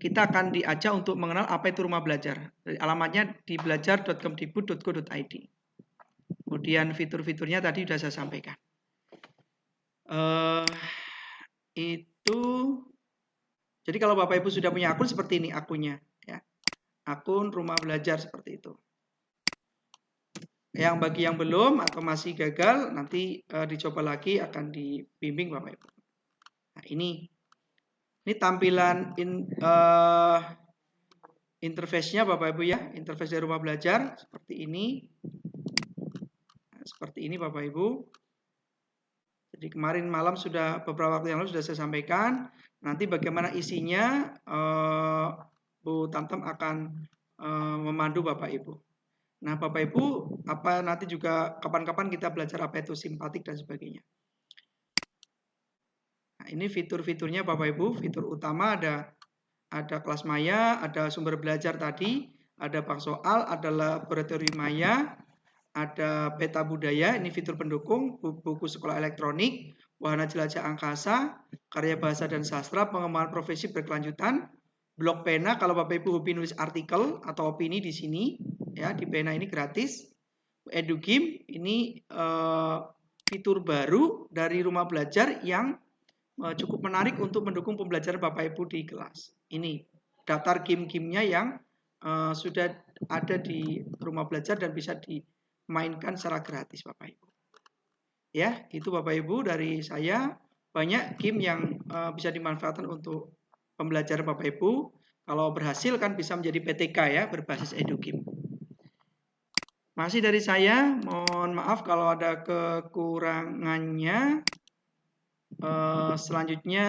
kita akan diajak untuk mengenal apa itu rumah belajar. Alamatnya di belajar.kemdikbud.go.id. Kemudian fitur-fiturnya tadi sudah saya sampaikan. Itu jadi kalau Bapak Ibu sudah punya akun seperti ini akunnya, ya. Akun rumah belajar seperti itu. Yang bagi yang belum atau masih gagal, nanti dicoba lagi, akan dibimbing Bapak Ibu. Nah, ini tampilan interface-nya Bapak Ibu ya, interface dari rumah belajar seperti ini. Nah, seperti ini Bapak Ibu. Jadi kemarin malam beberapa waktu yang lalu sudah saya sampaikan. Nanti bagaimana isinya, Bu Tamtam akan memandu Bapak Ibu. Nah, Bapak Ibu, nanti juga kapan-kapan kita belajar apa itu simpatik dan sebagainya. Nah, ini fitur-fiturnya Bapak Ibu. Fitur utama ada kelas maya, ada sumber belajar tadi, ada bank soal, ada laboratorium maya, ada peta budaya, ini fitur pendukung, buku sekolah elektronik, wahana jelajah angkasa, karya bahasa dan sastra, pengembangan profesi berkelanjutan, blog pena kalau Bapak Ibu hobi nulis artikel atau opini di sini, ya di pena ini gratis. EduGim ini fitur baru dari rumah belajar yang cukup menarik untuk mendukung pembelajaran Bapak Ibu di kelas. Ini daftar game-gamenya yang sudah ada di rumah belajar dan bisa dimainkan secara gratis Bapak Ibu. Ya, itu Bapak Ibu dari saya. Banyak game yang bisa dimanfaatkan untuk pembelajaran Bapak Ibu. Kalau berhasil kan bisa menjadi PTK ya, berbasis EduGim. Masih dari saya, mohon maaf kalau ada kekurangannya. Selanjutnya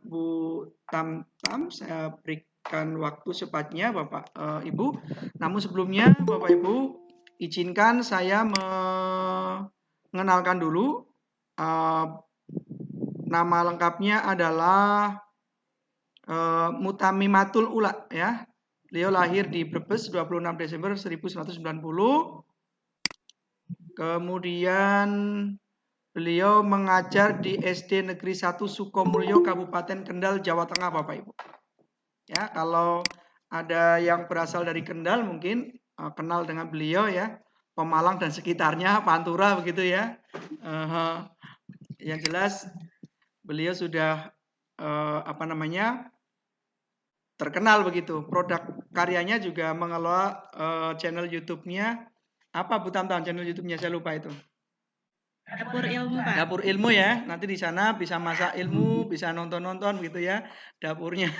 Bu Tamtam, saya berikan waktu secepatnya Bapak Ibu. Namun sebelumnya Bapak Ibu, izinkan saya mengenalkan dulu. Nama lengkapnya adalah Mutamimatul Ula ya. Beliau lahir di Brebes 26 Desember 1990. Kemudian beliau mengajar di SD Negeri 1 Sukomulyo, Kabupaten Kendal, Jawa Tengah, Bapak Ibu. Ya, kalau ada yang berasal dari Kendal mungkin kenal dengan beliau ya, Pemalang dan sekitarnya, Pantura begitu ya. Yang jelas beliau sudah terkenal begitu. Produk karyanya juga mengelola channel YouTube-nya. Apa Bu Tamtam channel YouTube-nya? Saya lupa itu. Dapur Ilmu, Pak. Dapur Ilmu ya. Nanti di sana bisa masak ilmu, bisa nonton-nonton gitu ya. Dapurnya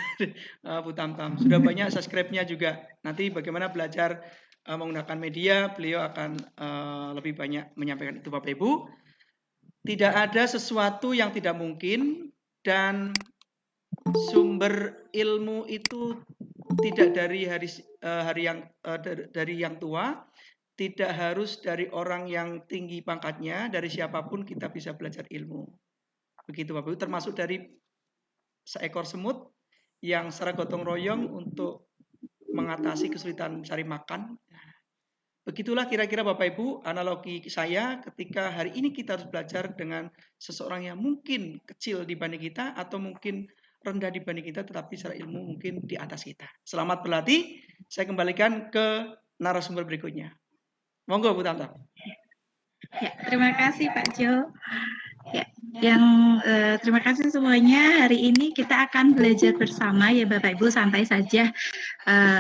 Bu Tamtam. Sudah banyak subscribe-nya juga. Nanti bagaimana belajar menggunakan media, beliau akan lebih banyak menyampaikan itu Bapak Ibu. Tidak ada sesuatu yang tidak mungkin dan sumber ilmu itu tidak dari dari yang tua, tidak harus dari orang yang tinggi pangkatnya, dari siapapun kita bisa belajar ilmu. Begitu Bapak Ibu, termasuk dari seekor semut yang secara gotong royong untuk mengatasi kesulitan mencari makan. Begitulah kira-kira Bapak Ibu analogi saya ketika hari ini kita harus belajar dengan seseorang yang mungkin kecil dibanding kita atau mungkin rendah dibanding kita, tetapi secara ilmu mungkin di atas kita. Selamat berlatih. Saya kembalikan ke narasumber berikutnya. Monggo Bu Tamtam. Ya, terima kasih Pak Jo. Ya, terima kasih semuanya. Hari ini kita akan belajar bersama ya Bapak Ibu, santai saja.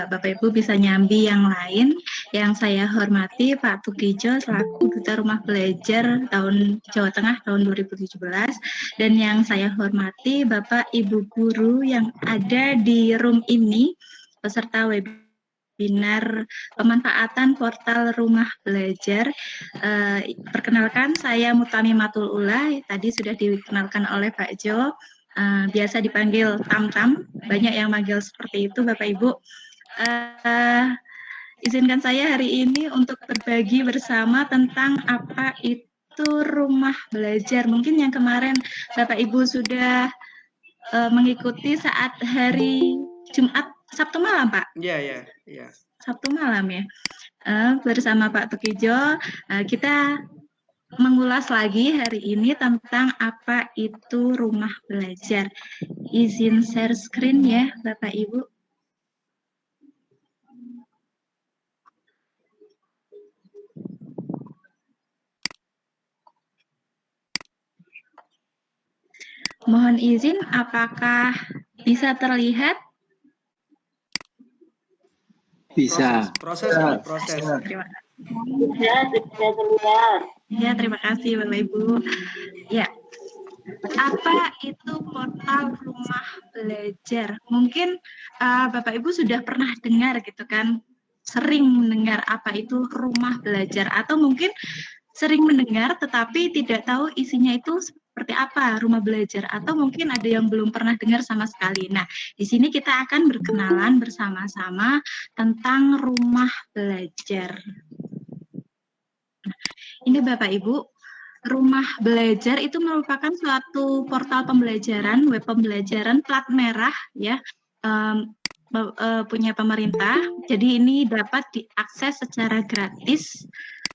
Bapak Ibu bisa nyambi yang lain. Yang saya hormati Pak Tukijo selaku Duta Rumah Belajar tahun Jawa Tengah tahun 2017, dan yang saya hormati Bapak Ibu guru yang ada di room ini peserta webinar pemanfaatan portal rumah belajar. Perkenalkan, saya Mutamimatul Ula, tadi sudah dikenalkan oleh Pak Jo, biasa dipanggil Tamtam, banyak yang manggil seperti itu Bapak Ibu. Izinkan saya hari ini untuk berbagi bersama tentang apa itu rumah belajar. Mungkin yang kemarin Bapak Ibu sudah mengikuti saat hari Jumat, Sabtu malam, Pak? Iya. Sabtu malam ya. Bersama Pak Tukijo, kita mengulas lagi hari ini tentang apa itu rumah belajar. Izin share screen ya, Bapak Ibu. Mohon izin, apakah bisa terlihat? Bisa. Proses, Bu, proses. Terima kasih. Ya, terima kasih Bapak Ibu. Ya, apa itu portal rumah belajar? Mungkin Bapak Ibu sudah pernah dengar gitu kan, sering mendengar apa itu rumah belajar, atau mungkin sering mendengar tetapi tidak tahu isinya itu seperti apa rumah belajar, atau mungkin ada yang belum pernah dengar sama sekali. Nah, di sini kita akan berkenalan bersama-sama tentang rumah belajar. Ini Bapak Ibu, rumah belajar itu merupakan suatu portal pembelajaran, web pembelajaran plat merah ya, punya pemerintah. Jadi ini dapat diakses secara gratis,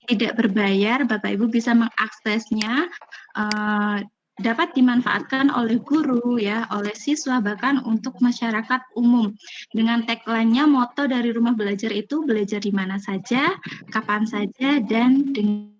tidak berbayar. Bapak Ibu bisa mengaksesnya, dapat dimanfaatkan oleh guru ya, oleh siswa, bahkan untuk masyarakat umum. Dengan tagline-nya, moto dari rumah belajar itu belajar di mana saja, kapan saja, dan dengan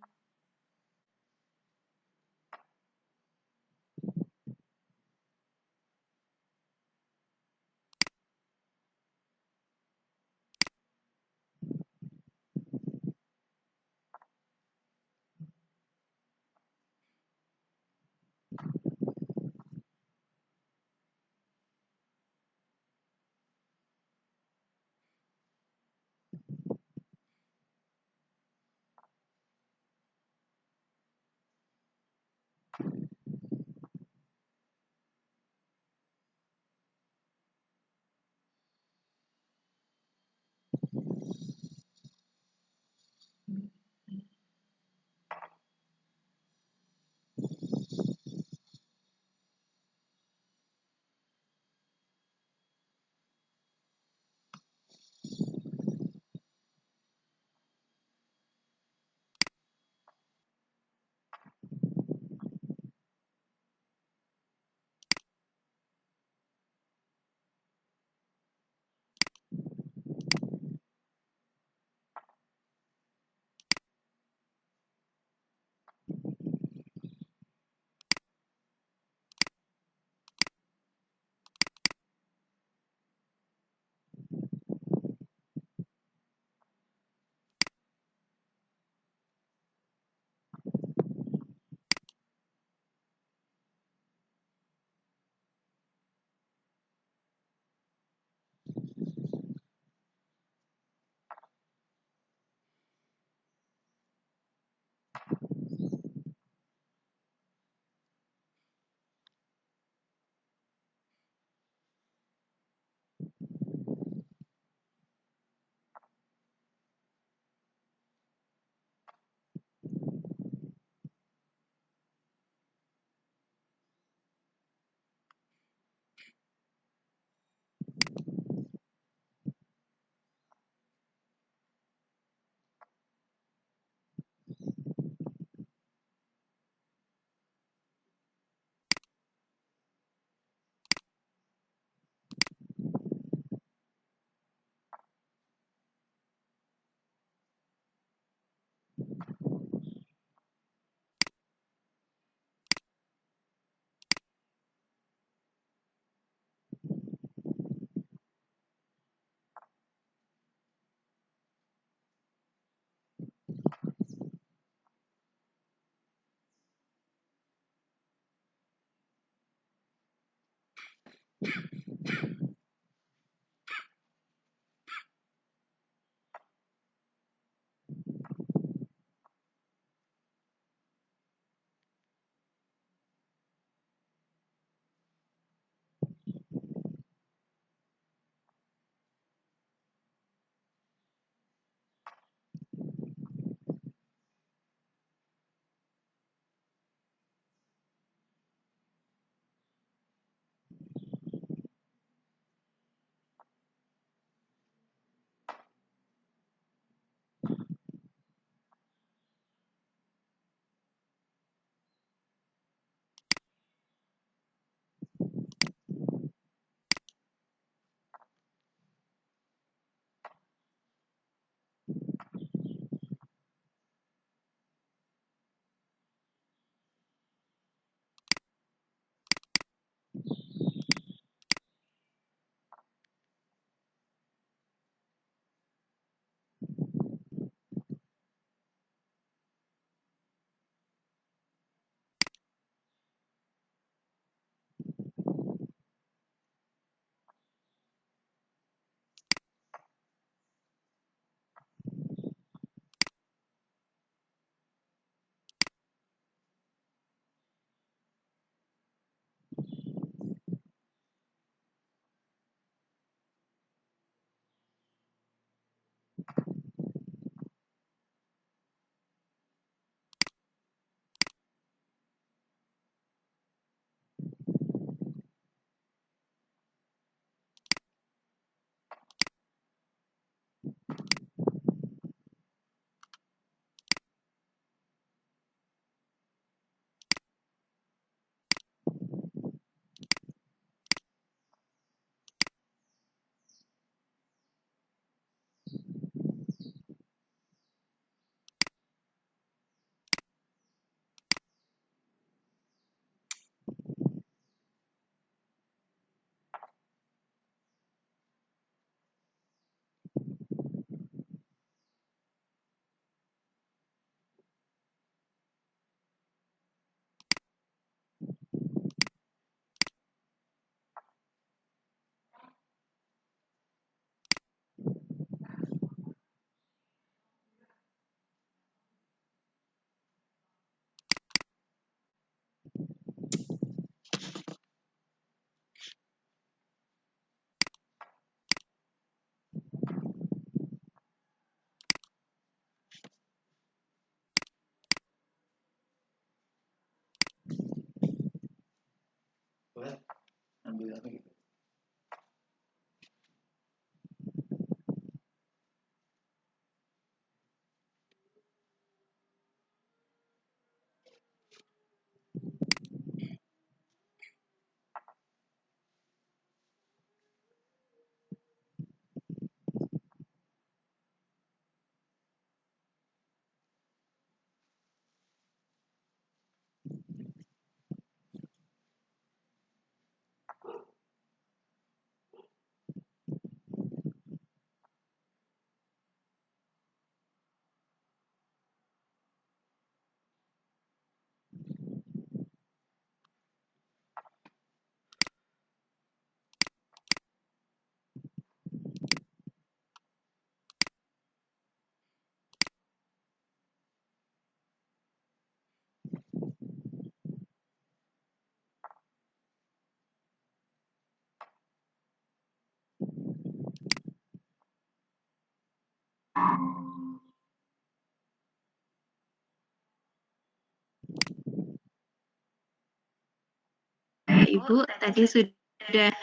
Ibu tadi sudah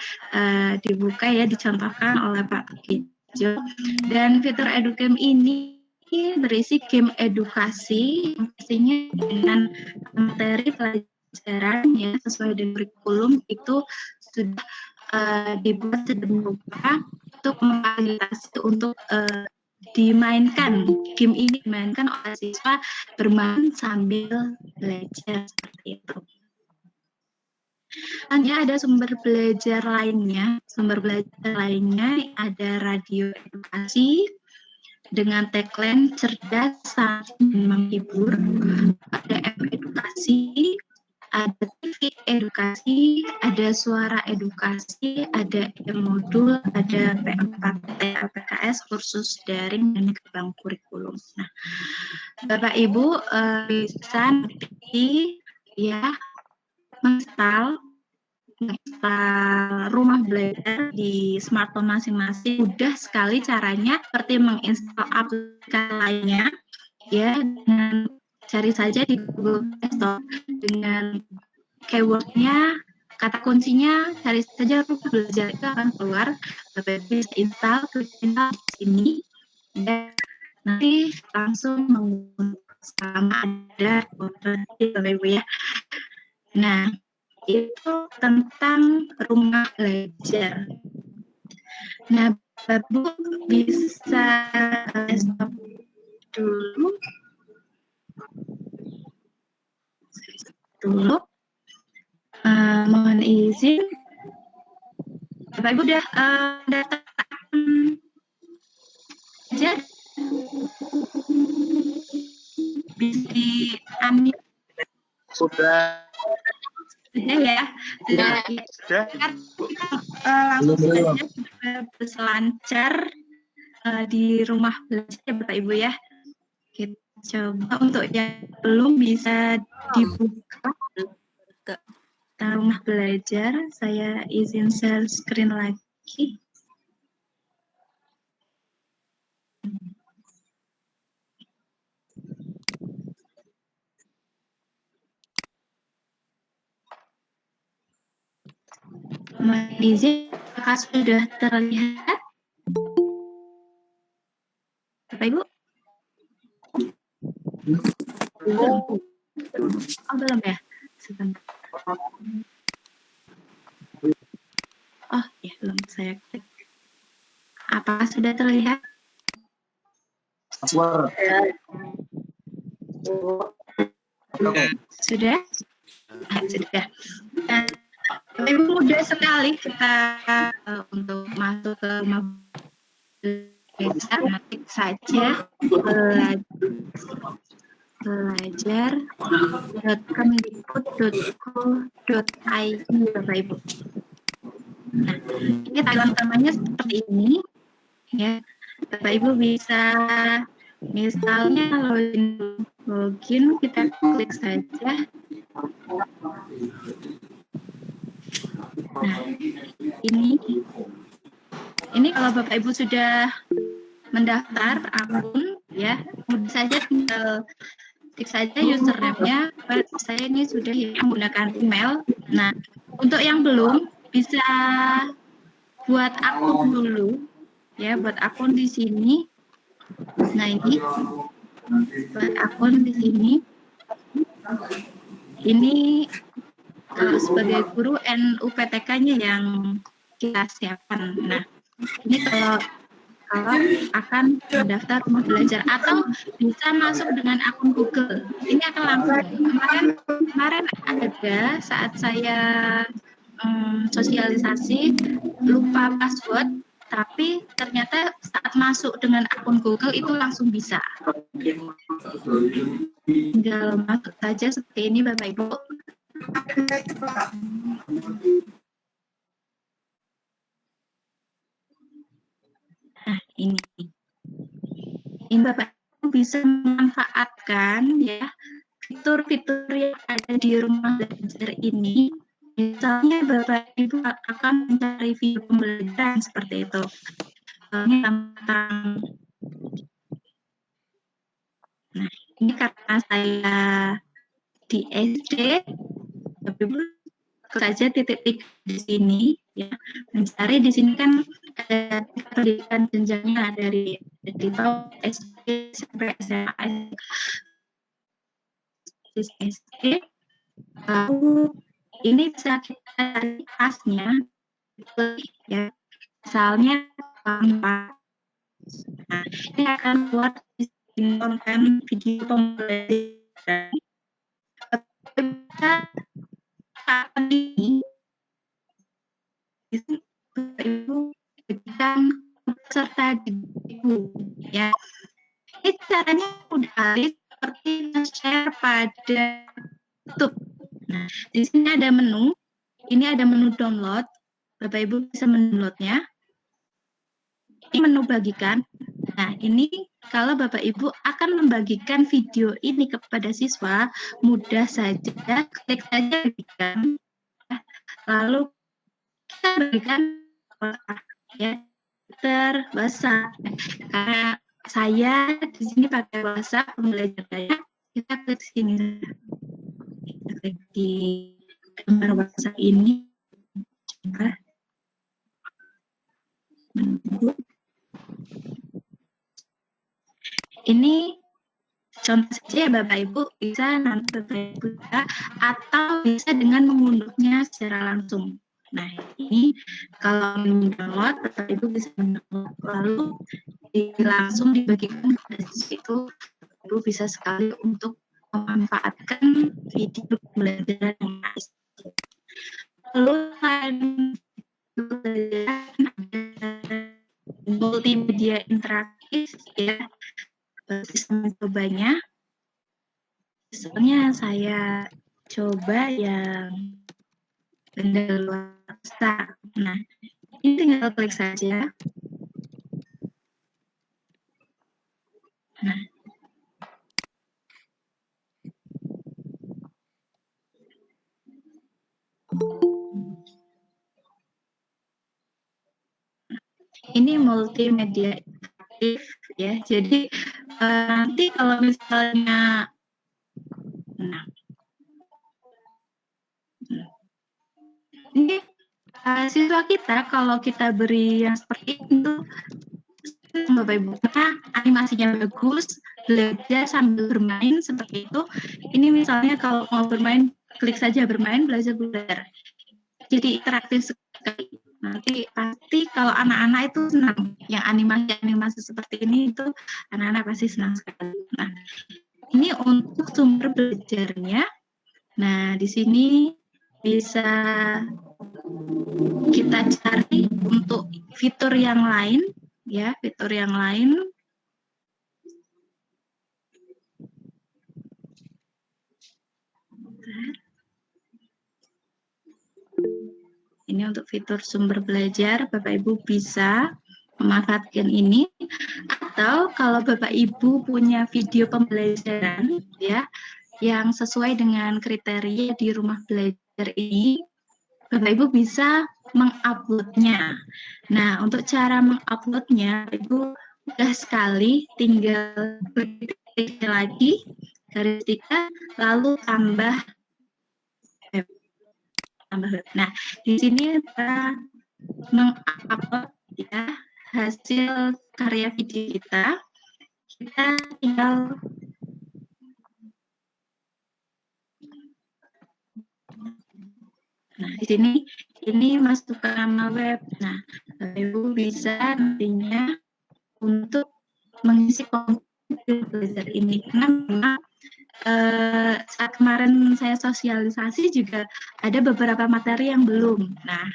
dibuka ya, dicontohkan oleh Pak Kijo. Dan fitur EduCamp ini berisi game edukasi, pastinya dengan materi pelajaran ya sesuai dengan kurikulum itu sudah dibuat sedemikian rupa untuk memfasilitasi untuk dimainkan. Game ini dimainkan oleh siswa bermain sambil belajar seperti itu. Hanya ada sumber belajar lainnya. Sumber belajar lainnya ada radio edukasi dengan tagline cerdas, sangat menghibur. Ada M edukasi, ada TV edukasi, ada suara edukasi, ada modul, ada P4T PKS kursus daring dan gerbang kurikulum. Nah, Bapak Ibu bisa nanti ya menginstal rumah belajar di smartphone masing-masing. Mudah sekali caranya, seperti menginstal aplikasi lainnya ya, dengan cari saja di Google Play Store dengan keywordnya, kata kuncinya, cari saja rumah belajar, itu akan keluar. Bapak bisa install, klik install di sini dan nanti langsung menggunakan selama ada operasi Bapak Ibu ya. Nah, itu tentang rumah belajar. Nah, Bapak bisa stop dulu. Mohon izin. Bapak Ibu udah data aja bisa di-unmute. Sudah. Ya, sudah. Langsung saja berselancar di rumah belajar Bapak Ibu ya. Kita coba untuk yang belum bisa dibuka rumah belajar. Saya izin share screen lagi. Mohon izin, apakah sudah terlihat? Bapak Ibu? Oh, belum ya? Sebentar. Oh, ya belum saya klik. Apakah sudah terlihat? Sudah. Sudah? Sudah. Ibu mudah sekali kita untuk masuk ke rumah belajar, ketik saja belajar.kemdikbud.go.id Bapak Ibu. Nah, ini tagline utamanya seperti ini ya. Bapak Ibu bisa misalnya login kita klik saja. Nah, ini kalau Bapak Ibu sudah mendaftar akun ya, mudah saja tinggal klik saja username-nya. Saya ini sudah menggunakan email. Nah, untuk yang belum bisa buat akun dulu ya, buat akun di sini. Nah, ini buat akun di sini. Ini sebagai guru NUPTK-nya yang kita siapkan. Nah, ini kalau akan mendaftar rumah belajar atau bisa masuk dengan akun Google. Ini akan langsung. Kemarin ada saat saya sosialisasi lupa password, tapi ternyata saat masuk dengan akun Google itu langsung bisa. Tinggal masuk saja seperti ini Bapak Ibu. Nah, ini Bapak Ibu bisa memanfaatkan ya fitur-fitur yang ada di rumah belajar ini. Misalnya Bapak Ibu akan mencari video pembelajaran seperti itu. Tentang nah, ini karena saya di SD, Bapak Ibu saja titik di sini ya. Mencari di sini kan ada pendidikan jenjangnya dari SD sampai SMA. SD, lalu ini bisa kita cari pasnya ya, misalnya nah, ini akan buat konten video pembelajaran saat ini Ibu berikan peserta didik ya. Ini caranya mudah seperti share pada YouTube. Nah, di sini ada menu. Ini ada menu download. Bapak Ibu bisa mendownloadnya. Ini menu bagikan. Nah, ini kalau Bapak Ibu akan membagikan video ini kepada siswa, mudah saja klik saja bagikan. Lalu kita bagikan ya, Twitter, WhatsApp. Karena saya di sini pakai WhatsApp pembelajarannya, kita klik sini. Kita klik di gambar WhatsApp ini. Ini contoh saja ya Bapak Ibu, bisa nanti Bapak Ibu ya, atau bisa dengan mengunduhnya secara langsung. Nah, ini kalau mendownload, Bapak Ibu bisa mendownload, lalu langsung dibagikan kepada siswa itu, Ibu bisa sekali untuk memanfaatkan video pembelajaran yang ada. Lalu multimedia interaktif ya, bisa mencobanya. Misalnya saya coba yang daluarsa. Nah, ini tinggal klik saja. Nah, ini multimedia interaktif ya. Jadi nanti kalau misalnya ini siswa kita kalau kita beri yang seperti itu Bapak Ibu, karena animasinya bagus, belajar sambil bermain seperti itu. Ini misalnya kalau mau bermain, klik saja bermain, belajar. Jadi interaktif sekali. Nanti pasti kalau anak-anak itu senang, yang animasi seperti ini itu anak-anak pasti senang sekali. Nah, ini untuk sumber belajarnya. Nah, di sini bisa kita cari untuk fitur yang lain, ya, fitur yang lain. Ini untuk fitur sumber belajar, Bapak Ibu bisa memanfaatkan ini. Atau kalau Bapak Ibu punya video pembelajaran ya yang sesuai dengan kriteria di rumah belajar ini, Bapak Ibu bisa menguploadnya. Nah, untuk cara menguploadnya, Ibu mudah sekali, tinggal klik lagi garis 3, lalu tambah. Nah, di sini kita mengupload ya hasil karya video kita. Kita tinggal di sini ini masuk ke nama web. Nah, Ibu bisa nantinya untuk mengisi konten belajar ini. Karena saat kemarin saya saya sosialisasi juga ada beberapa materi yang belum. Nah,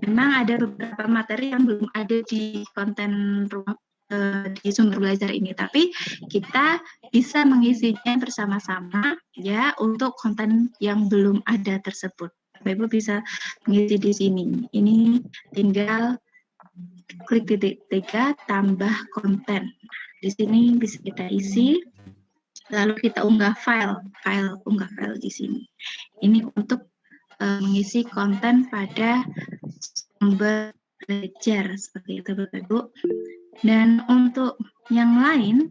memang ada beberapa materi yang belum ada di konten rumah di sumber belajar ini, tapi kita bisa mengisinya bersama-sama ya untuk konten yang belum ada tersebut. Bapak Ibu bisa mengisi di sini. Ini tinggal klik titik 3 tambah konten. Di sini bisa kita isi, lalu kita unggah unggah file di sini. Ini untuk mengisi konten pada sumber belajar seperti itu Bapak Ibu. Dan untuk yang lain,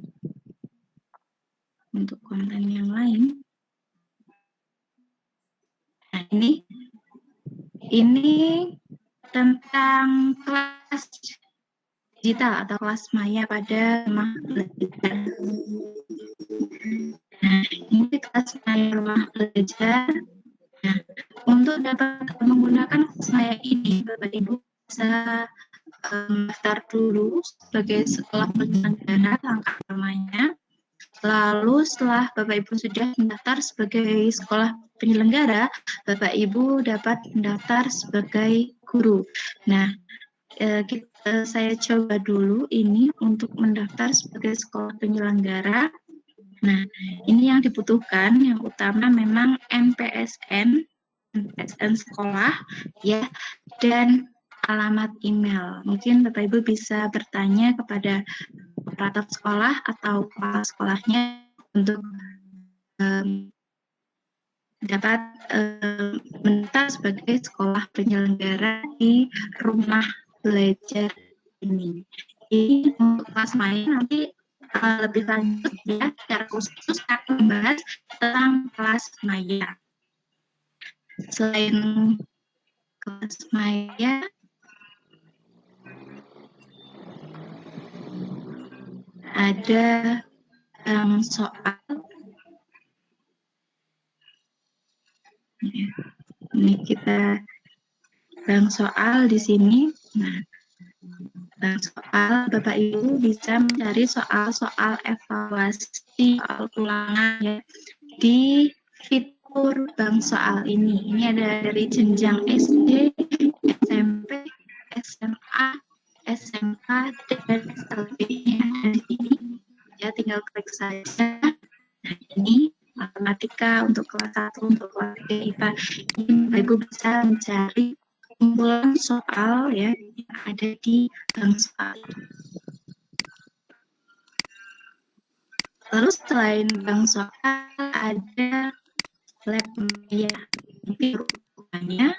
untuk konten yang lain, nah ini tentang kelas digital atau kelas maya pada rumah belajar. Nah, ini kelas maya rumah belajar. Nah, untuk dapat menggunakan kelas maya ini, Bapak Ibu bisa daftar dulu sebagai sekolah penyelenggara langkah pertamanya. Lalu setelah Bapak Ibu sudah mendaftar sebagai sekolah penyelenggara, Bapak Ibu dapat mendaftar sebagai guru. Nah, saya coba dulu ini untuk mendaftar sebagai sekolah penyelenggara. Nah, ini yang dibutuhkan, yang utama memang MPSN sekolah, ya, dan alamat email. Mungkin Bapak Ibu bisa bertanya kepada operator sekolah atau kepala sekolahnya untuk dapat mendaftar sebagai sekolah penyelenggara di rumah belajar ini. Ini untuk kelas maya nanti lebih lanjut ya, secara khusus akan membahas tentang kelas maya. Selain kelas maya, ada soal. Ini kita soal di sini. Nah, soal Bapak Ibu bisa mencari soal-soal evaluasi, soal ulangan ya, di fitur bank soal ini. Ini ada dari jenjang SD, SMP, SMA, SMK, dan SLB-nya ada di sini. Ya, tinggal klik saja. Nah, ini matematika untuk kelas 1, untuk kelas 3 IPA. Ini Bapak Ibu bisa mencari kumpulan soal ya yang ada di bank soal. Lalu selain bank soal ada lab maya. Ini rupanya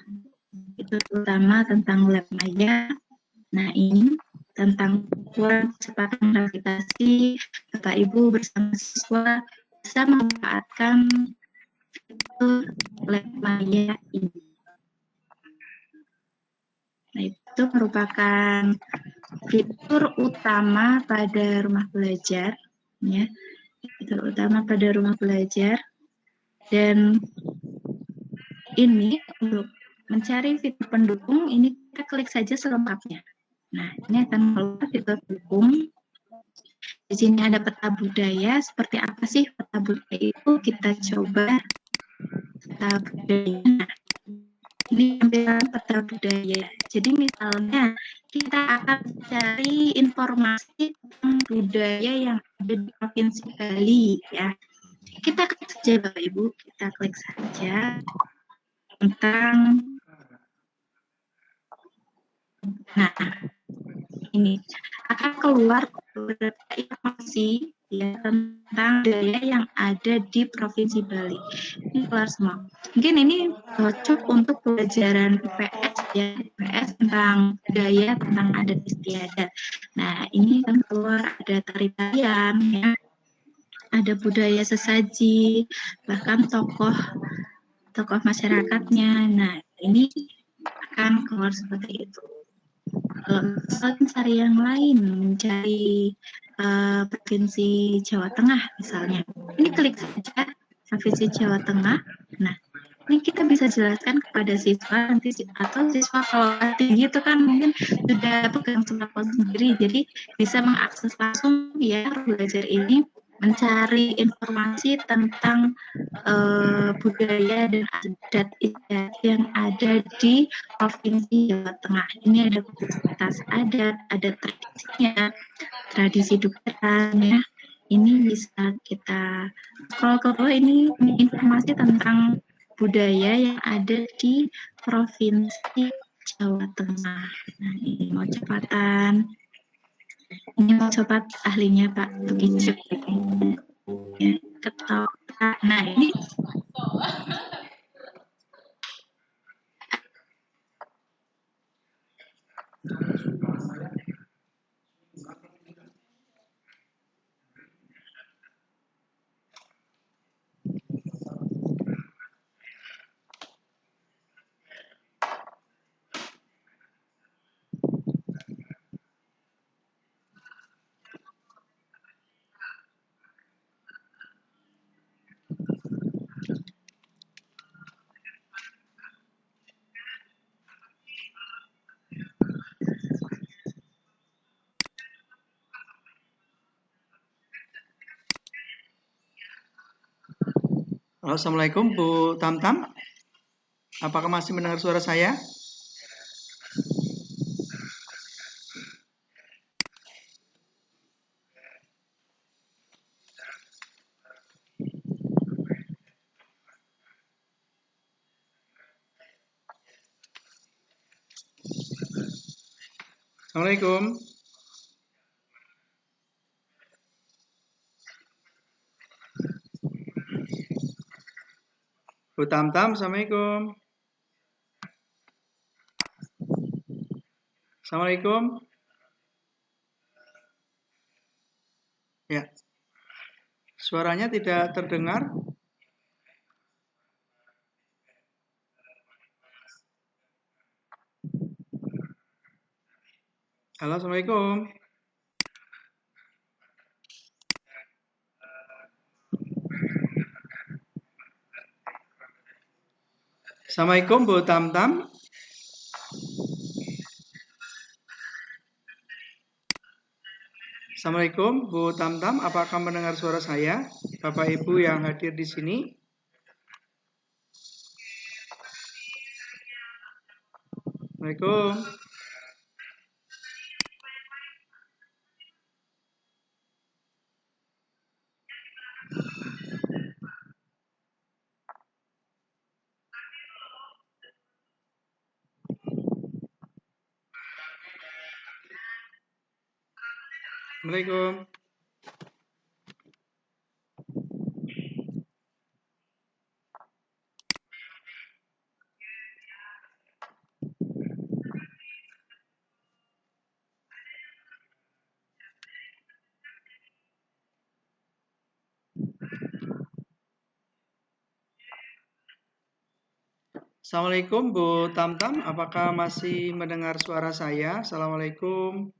itu terutama tentang lab maya. Nah, ini tentang kecepatan gravitasi. Bapak Ibu bersama siswa bisa memanfaatkan fitur lab maya ini. Nah, itu merupakan fitur utama pada rumah belajar, ya. Fitur utama pada rumah belajar. Dan ini untuk mencari fitur pendukung, ini kita klik saja selengkapnya. Nah, ini akan keluar fitur pendukung. Di sini ada peta budaya. Seperti apa sih peta budaya itu? Kita coba peta budaya. Nah, ini tampilan peta budaya. Jadi misalnya kita akan cari informasi tentang budaya yang ada di Provinsi Bali ya. Kita klik saja Bapak Ibu, kita klik saja tentang, nah ini akan keluar beberapa informasi ya tentang budaya yang ada di Provinsi Bali. Ini keluar semua. Mungkin ini cocok untuk pelajaran IPS ya, IPS tentang budaya, tentang adat istiadat. Nah, ini kan keluar ada tari-tarian ya, ada budaya sesaji, bahkan tokoh masyarakatnya. Nah, ini akan keluar seperti itu. Kalau misalnya mencari yang lain, mencari Provinsi Jawa Tengah misalnya, ini klik saja Provinsi Jawa Tengah. Nah, ini kita bisa jelaskan kepada siswa nanti, atau siswa kalau tinggi itu kan mungkin sudah pegang smartphone sendiri, jadi bisa mengakses langsung ya belajar ini mencari informasi tentang budaya dan adat istiadat yang ada di Provinsi Jawa Tengah. Ini ada komunitas adat, ada tradisinya, tradisi dugaan ya. Ini bisa kita scroll ke bawah, ini informasi tentang budaya yang ada di Provinsi Jawa Tengah. Nah, ini mau cepatan. Ini mau cepat ahlinya Pak Tukijo. Ya, ketawa. Nah, ini Halo, Assalamualaikum Bu Tamtam. Apakah masih mendengar suara saya? Assalamualaikum. Bu Tamtam, Assalamualaikum. Assalamualaikum. Ya, suaranya tidak terdengar. Halo, Assalamualaikum. Assalamualaikum Bu Tamtam. Assalamualaikum Bu Tamtam, apakah mendengar suara saya? Bapak Ibu yang hadir di sini. Assalamualaikum. Assalamualaikum. Assalamualaikum Bu Tamtam, apakah masih mendengar suara saya? Assalamualaikum.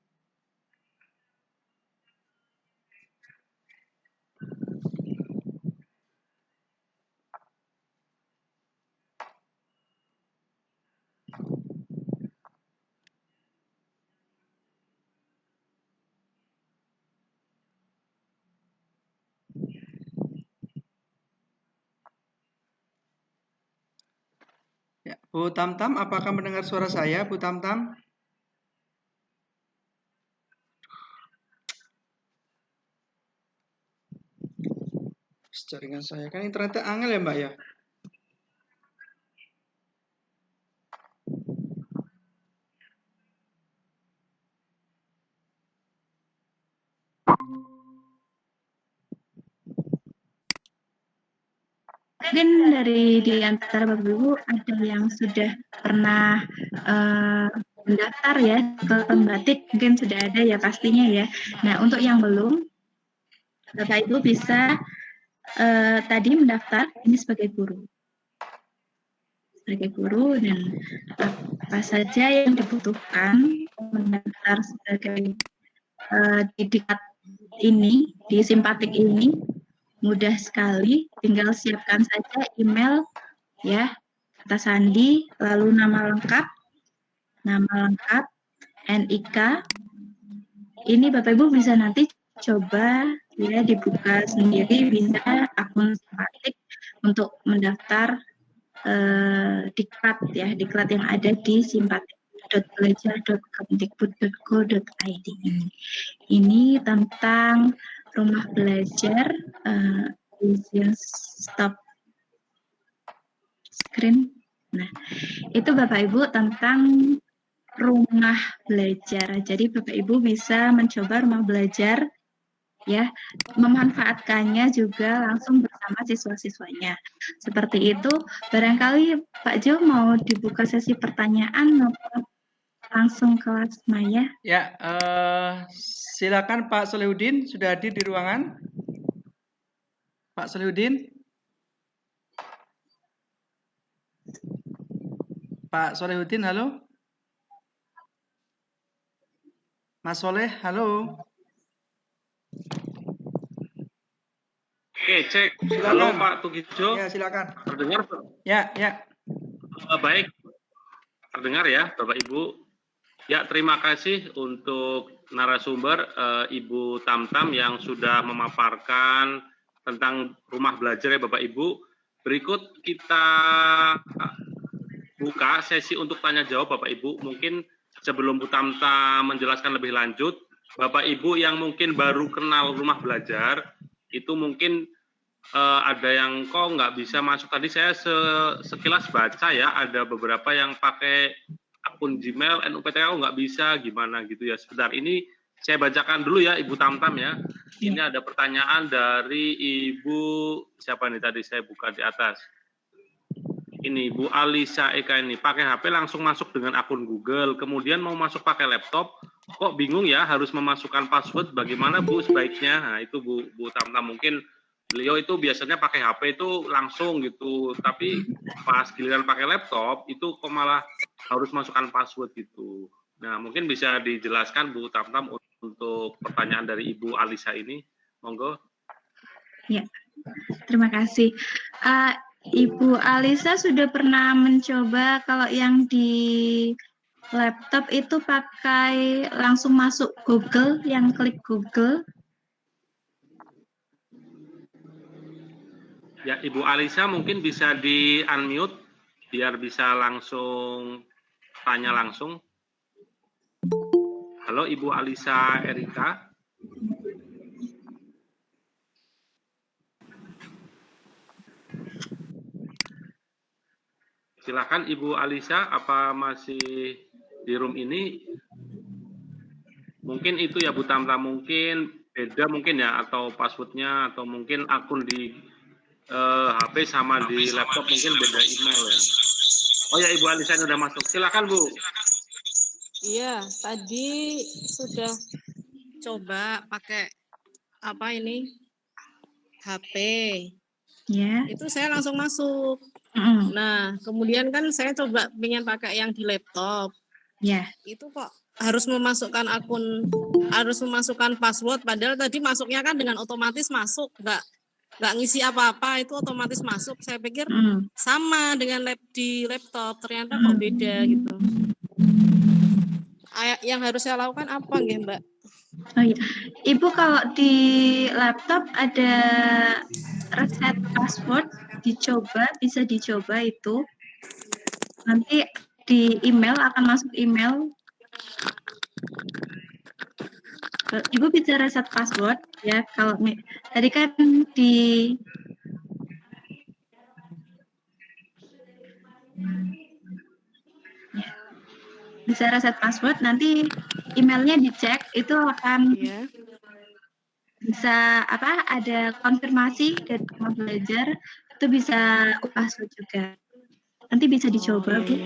Ya, Bu Tamtam, apakah mendengar suara saya, Bu Tamtam? Jaringan saya kan internetnya angel ya Mbak ya. mungkin dari di antara Bapak Ibu ada yang sudah pernah mendaftar ya ke pembatik, mungkin sudah ada ya pastinya ya. Nah, untuk yang belum, Bapak Ibu bisa tadi mendaftar ini sebagai guru. Dan apa saja yang dibutuhkan mendaftar sebagai didikat ini, di simpatik ini, mudah sekali, tinggal siapkan saja email ya, kata sandi, lalu nama lengkap, NIK. Ini Bapak Ibu bisa nanti coba ya dibuka sendiri, bisa akun simpatik untuk mendaftar diklat ya, diklat yang ada di simpatik.belajar.kemdikbud.go.id ini. Ini tentang rumah belajar. Stop screen. Nah, itu Bapak Ibu tentang rumah belajar. Jadi Bapak Ibu bisa mencoba rumah belajar ya, memanfaatkannya juga langsung bersama siswa-siswanya. Seperti itu, barangkali Pak Jo mau dibuka sesi pertanyaan maupun langsung kelas Maya. Ya, silakan Pak Solehudin, sudah hadir di ruangan. Pak Solehudin. Pak Solehudin, halo. Mas Soleh, halo. Oke, cek. Silakan. Halo Pak Tugijo. Ya, silakan. Terdengar? Ya, ya. Baik. Terdengar ya, Bapak Ibu. Ya, terima kasih untuk narasumber Ibu Tamtam yang sudah memaparkan tentang rumah belajar ya Bapak Ibu. Berikut kita buka sesi untuk tanya jawab Bapak Ibu. Mungkin sebelum Bu Tamtam menjelaskan lebih lanjut, Bapak Ibu yang mungkin baru kenal rumah belajar, itu mungkin ada yang kok nggak bisa masuk. Tadi saya sekilas baca ya, ada beberapa yang pakai akun Gmail, NUPTK nggak bisa, gimana gitu ya. Sebentar, ini saya bacakan dulu ya Ibu Tamtam ya. Ini ada pertanyaan dari Ibu, siapa nih tadi saya buka di atas. Ini Bu Alisa Eka ini, pakai HP langsung masuk dengan akun Google, kemudian mau masuk pakai laptop, kok bingung ya harus memasukkan password, bagaimana Bu sebaiknya? Nah itu Bu Tamtam, mungkin beliau itu biasanya pakai HP itu langsung gitu, tapi pas giliran pakai laptop itu kok malah harus masukkan password gitu. Nah mungkin bisa dijelaskan Bu Tamtam untuk pertanyaan dari Ibu Alisa ini, monggo. Ya, terima kasih. Ibu Alisa sudah pernah mencoba kalau yang di laptop itu pakai langsung masuk Google, yang klik Google. Ya, Ibu Alisa mungkin bisa di-unmute biar bisa langsung tanya langsung. Halo Ibu Alisa Erika. Silakan Ibu Alisa, apa masih di room ini? Mungkin itu ya Bu Tamtam, mungkin beda mungkin ya, atau passwordnya, atau mungkin akun di HP sama di laptop mungkin beda email ya. Oh ya Ibu Alisa sudah masuk, silakan Bu. Iya, tadi sudah coba pakai apa ini HP. Ya. Itu saya langsung masuk. Nah, kemudian kan saya coba pengen pakai yang di laptop. Ya. Itu kok harus memasukkan akun, harus memasukkan password. Padahal tadi masuknya kan dengan otomatis masuk, nggak ngisi apa-apa, itu otomatis masuk. Saya pikir sama dengan di laptop, ternyata kok beda gitu. Yang harus saya lakukan apa nggih, Mbak? Oh iya, Ibu kalau di laptop ada reset password, bisa dicoba itu. Nanti di email akan masuk email. Ibu bisa reset password ya. Kalau tadi kan di bisa reset password, nanti emailnya dicek, itu akan bisa ada konfirmasi dari rumah belajar, itu bisa password juga. Nanti bisa dicoba, Bu.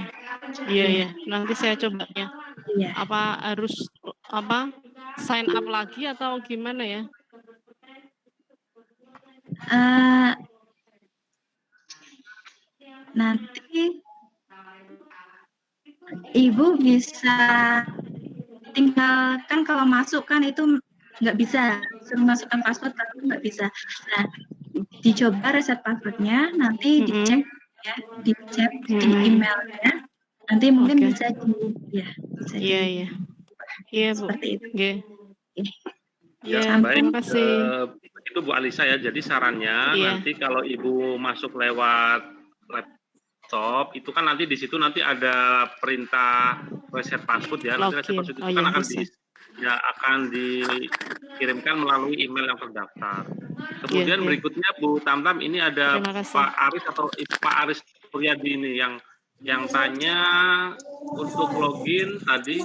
Iya, nanti saya coba ya. Iya. Apa harus sign up lagi atau gimana ya? Nanti Ibu bisa tinggal, kan kalau masuk kan itu nggak bisa suruh masukkan password, kalau nggak bisa. Nah, dicoba reset passwordnya, nanti dicek ya, dicek di emailnya, nanti mungkin bisa Iya Bu. Seperti itu. Ya, baik. Terima kasih. Itu Bu Alisa ya. Jadi sarannya nanti kalau Ibu masuk lewat laptop, itu kan nanti di situ nanti ada perintah reset password ya. Nanti reset password itu kan akan dikirimkan melalui email yang terdaftar. Kemudian berikutnya Bu Tamtam, ini ada Pak Aris atau Pak Aris Suryadi ini yang tanya untuk login tadi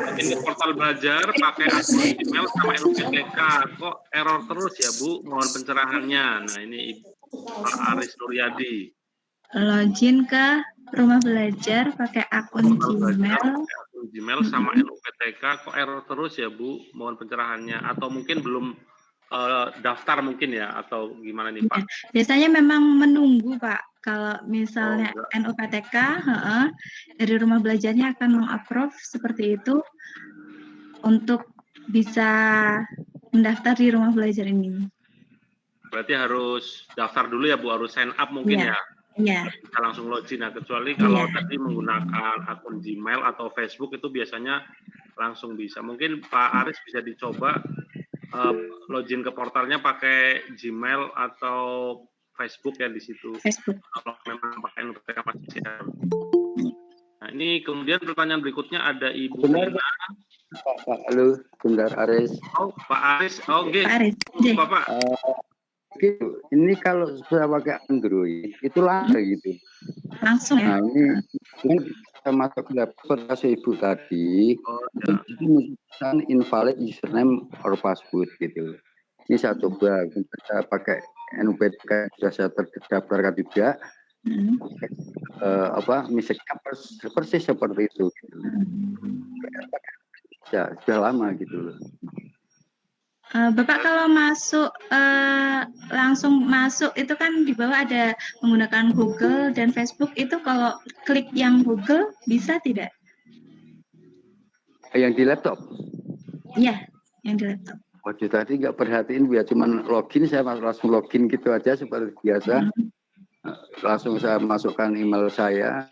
login ke portal belajar pakai akun email sama NUPTK, kok error terus ya Bu, mohon pencerahannya. Nah ini Pak Aris Suryadi. Login ke rumah belajar pakai akun Gmail sama NUPTK, kok error terus ya Bu, mohon pencerahannya, atau mungkin belum daftar mungkin ya, atau gimana nih Pak? Biasanya memang menunggu Pak, kalau misalnya NUPTK dari rumah belajarnya akan meng-approve seperti itu untuk bisa mendaftar di rumah belajar ini. Berarti harus daftar dulu ya Bu, harus sign up mungkin ya? Iya. Bisa langsung login. Nah, kecuali kalau tadi menggunakan akun Gmail atau Facebook itu biasanya langsung bisa. Mungkin Pak Aris bisa dicoba login ke portalnya pakai Gmail atau Facebook ya di situ. Facebook. Kalau memang pakai NUPTK masih. Nah, ini kemudian pertanyaan berikutnya ada Ibu. Benar, Pak. Halo, benar Aris. Oh, Pak Aris. Oh, oke. Pak Aris. Bapak. Gitu. Ini kalau sudah pakai Android itu langsung gitu. Langsung ya. Nah ini saya masuk ke laptop Ibu tadi, itu misalkan invalid username or password gitu. Ini saya coba, saya pakai NUPTK sudah saya terdaftarkan juga. Misalnya persis seperti itu. Gitu. Ya sudah lama gitu loh. Bapak kalau masuk langsung masuk itu kan di bawah ada menggunakan Google dan Facebook, itu kalau klik yang Google bisa tidak? Yang di laptop? Iya, yang di laptop. Waduh, tadi nggak perhatiin, biar cuman login, saya langsung login gitu aja seperti biasa. Langsung saya masukkan email saya,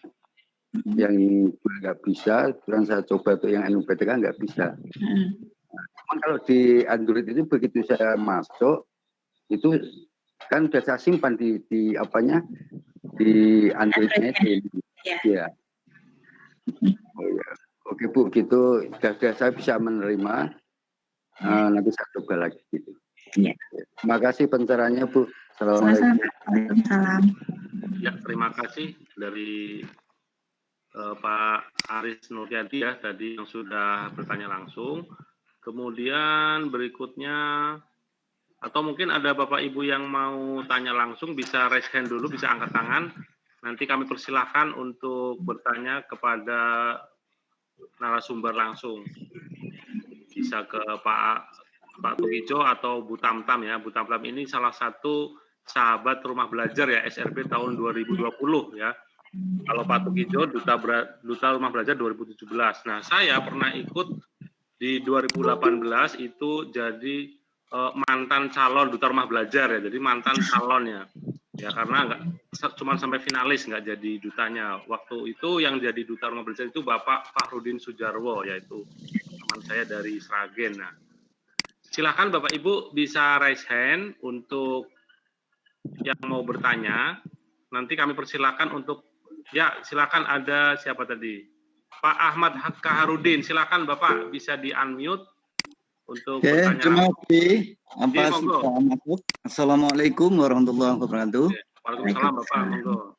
yang nggak bisa, dan saya coba tuh yang NUPTK nggak bisa. Cuman kalau di Android itu begitu saya masuk, itu kan sudah saya simpan di apanya, di Androidnya itu. Ya. Oh ya. Oke Bu, gitu sudah saya bisa menerima. Nanti saya coba lagi gitu. Ya. Terima kasih pencerahannya Bu. Assalamualaikum. Waalaikumsalam. Ya, terima kasih dari Pak Aris Suryadi ya tadi yang sudah bertanya langsung. Kemudian berikutnya, atau mungkin ada Bapak Ibu yang mau tanya langsung, bisa raise hand dulu, bisa angkat tangan. Nanti kami persilahkan untuk bertanya kepada narasumber langsung. Bisa ke Pak Tugijo atau Bu Tamtam ya. Bu Tamtam ini salah satu sahabat rumah belajar ya, SRB tahun 2020 ya. Kalau Pak Tugijo Duta Rumah Belajar 2017. Nah, saya pernah ikut di 2018 itu jadi mantan calon Duta Rumah Belajar ya, jadi mantan calonnya ya, karena nggak cuma sampai finalis, nggak jadi dutanya. Waktu itu yang jadi Duta Rumah Belajar itu Bapak Fahrudin Sujarwo, yaitu teman saya dari Sragen. Nah, silakan Bapak Ibu bisa raise hand untuk yang mau bertanya. Nanti kami persilakan untuk, ya silakan, ada siapa tadi? Pak Ahmad Kaharudin, silakan Bapak bisa di-unmute untuk bertanya. Terima kasih. Assalamualaikum warahmatullahi wabarakatuh. Waalaikumsalam Bapak, monggo.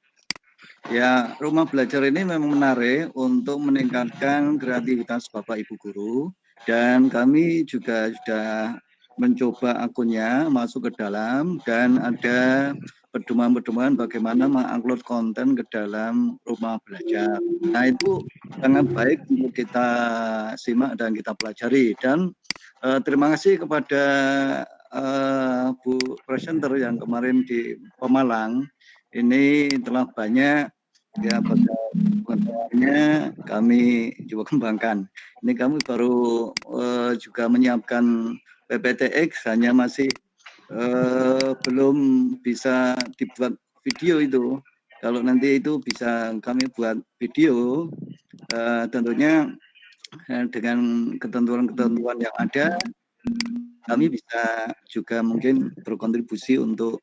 Ya, rumah belajar ini memang menarik untuk meningkatkan kreativitas Bapak Ibu guru, dan kami juga sudah mencoba akunnya masuk ke dalam, dan ada pedoman-pedoman bagaimana mengupload konten ke dalam rumah belajar. Nah, itu sangat baik untuk kita simak dan kita pelajari. Dan terima kasih kepada Bu presenter yang kemarin di Pemalang. Ini telah banyak ya pengetahuannya kami coba kembangkan. Ini kami baru juga menyiapkan PPTX, hanya masih belum bisa dibuat video itu. Kalau nanti itu bisa kami buat video, tentunya dengan ketentuan-ketentuan yang ada, kami bisa juga mungkin berkontribusi untuk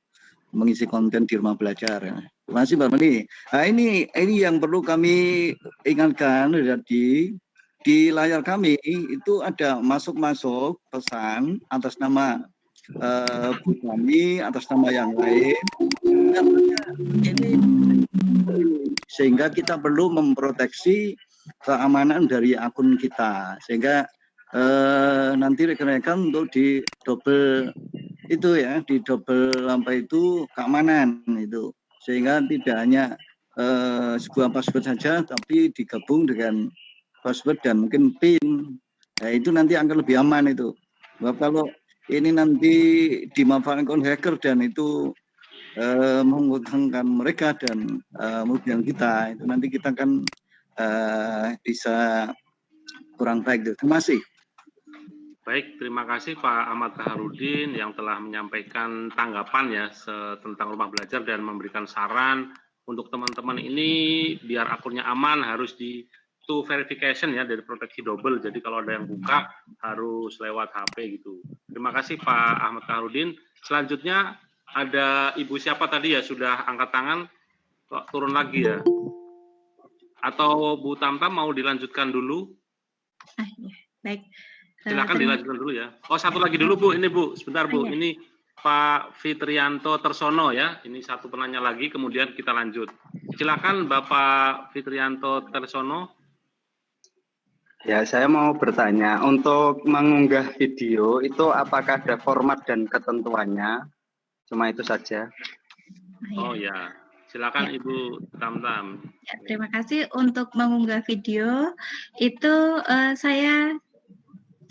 mengisi konten di rumah belajar. Terima kasih Mbak Meli. Nah, ini yang perlu kami ingatkan, jadi di layar kami itu ada masuk-masuk pesan atas nama Bu Tami, atas nama yang lain. Ini sehingga kita perlu memproteksi keamanan dari akun kita, sehingga nanti rekan-rekan untuk di double itu ya, di double apa itu keamanan itu, sehingga tidak hanya sebuah password saja tapi digabung dengan password dan mungkin PIN. Nah, itu nanti akan lebih aman itu. Sebab kalau ini nanti dimanfaatkan hacker dan itu menguntungkan mereka dan kemudian kita, itu nanti kita akan bisa kurang baik itu. Terima kasih. Baik, terima kasih Pak Ahmad Kaharudin yang telah menyampaikan tanggapan ya tentang rumah belajar dan memberikan saran untuk teman-teman ini biar akunnya aman harus di two verification ya, dari proteksi double. Jadi kalau ada yang buka harus lewat HP gitu. Terima kasih Pak Ahmad Kaharudin. Selanjutnya ada Ibu siapa tadi ya, sudah angkat tangan, turun lagi ya. Atau Bu Tamtam mau dilanjutkan dulu? Ya. Baik. Silakan dilanjutkan dulu ya. Oh, satu lagi dulu Bu, ini Bu, sebentar Bu. Ini Pak Fitrianto Tersono ya. Ini satu penanya lagi, kemudian kita lanjut. Silakan Bapak Fitrianto Tersono. Ya, saya mau bertanya, untuk mengunggah video itu apakah ada format dan ketentuannya? Cuma itu saja. Oh ya, silakan ya. Ibu Tamtam. Ya, terima kasih. Untuk mengunggah video itu saya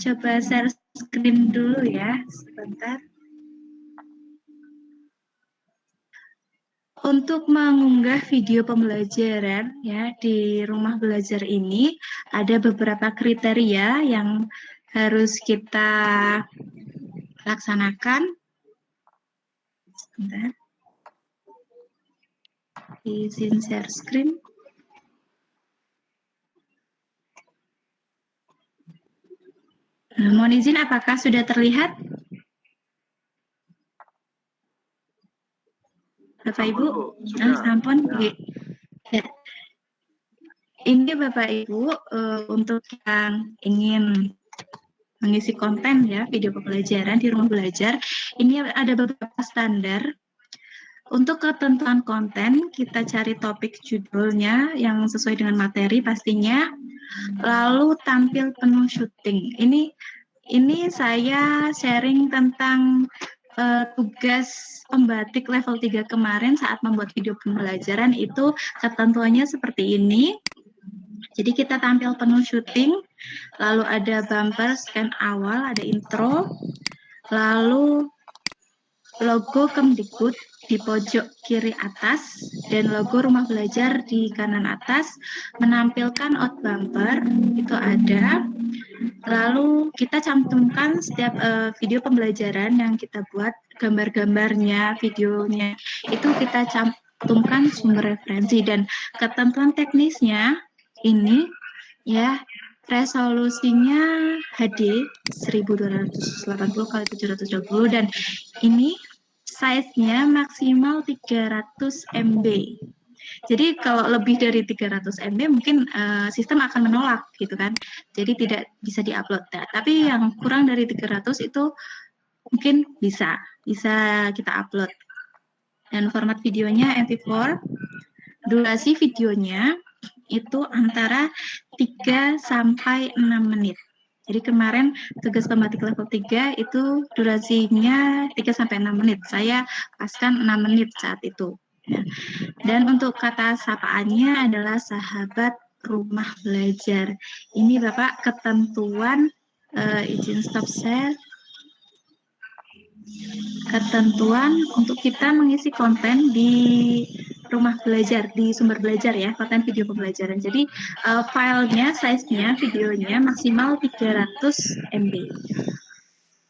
coba share screen dulu ya, sebentar. Untuk mengunggah video pembelajaran ya di rumah belajar ini ada beberapa kriteria yang harus kita laksanakan. Sebentar. Izin share screen. Mohon izin, apakah sudah terlihat? Bapak Ibu, sampun. Ya. Ini Bapak Ibu untuk yang ingin mengisi konten ya video pembelajaran di rumah belajar, ini ada beberapa standar. Untuk ketentuan konten, kita cari topik judulnya yang sesuai dengan materi pastinya, lalu tampil penuh syuting. Ini saya sharing tentang tugas pembatik level 3 kemarin saat membuat video pembelajaran, itu ketentuannya seperti ini. Jadi kita tampil penuh syuting, lalu ada bumper scan awal, ada intro, lalu logo Kemdikbud di pojok kiri atas dan logo rumah belajar di kanan atas, menampilkan out bumper itu ada. Lalu kita cantumkan setiap video pembelajaran yang kita buat, gambar-gambarnya, videonya, itu kita cantumkan sumber referensi. Dan ketentuan teknisnya ini ya, resolusinya HD 1280x720 dan ini size-nya maksimal 300 MB. Jadi kalau lebih dari 300 MB mungkin sistem akan menolak gitu kan. Jadi tidak bisa diupload. Nah, tapi yang kurang dari 300 itu mungkin bisa kita upload. Dan format videonya MP4. Durasi videonya itu antara 3 sampai 6 menit. Jadi kemarin tugas pembatik level 3 itu durasinya 3 sampai 6 menit. Saya paskan 6 menit saat itu. Ya. Dan untuk kata sapaannya adalah sahabat rumah belajar. Ini Bapak ketentuan, izin stop share. Ketentuan untuk kita mengisi konten di rumah belajar, di sumber belajar ya, konten video pembelajaran. Jadi filenya, size-nya, videonya maksimal 300 MB.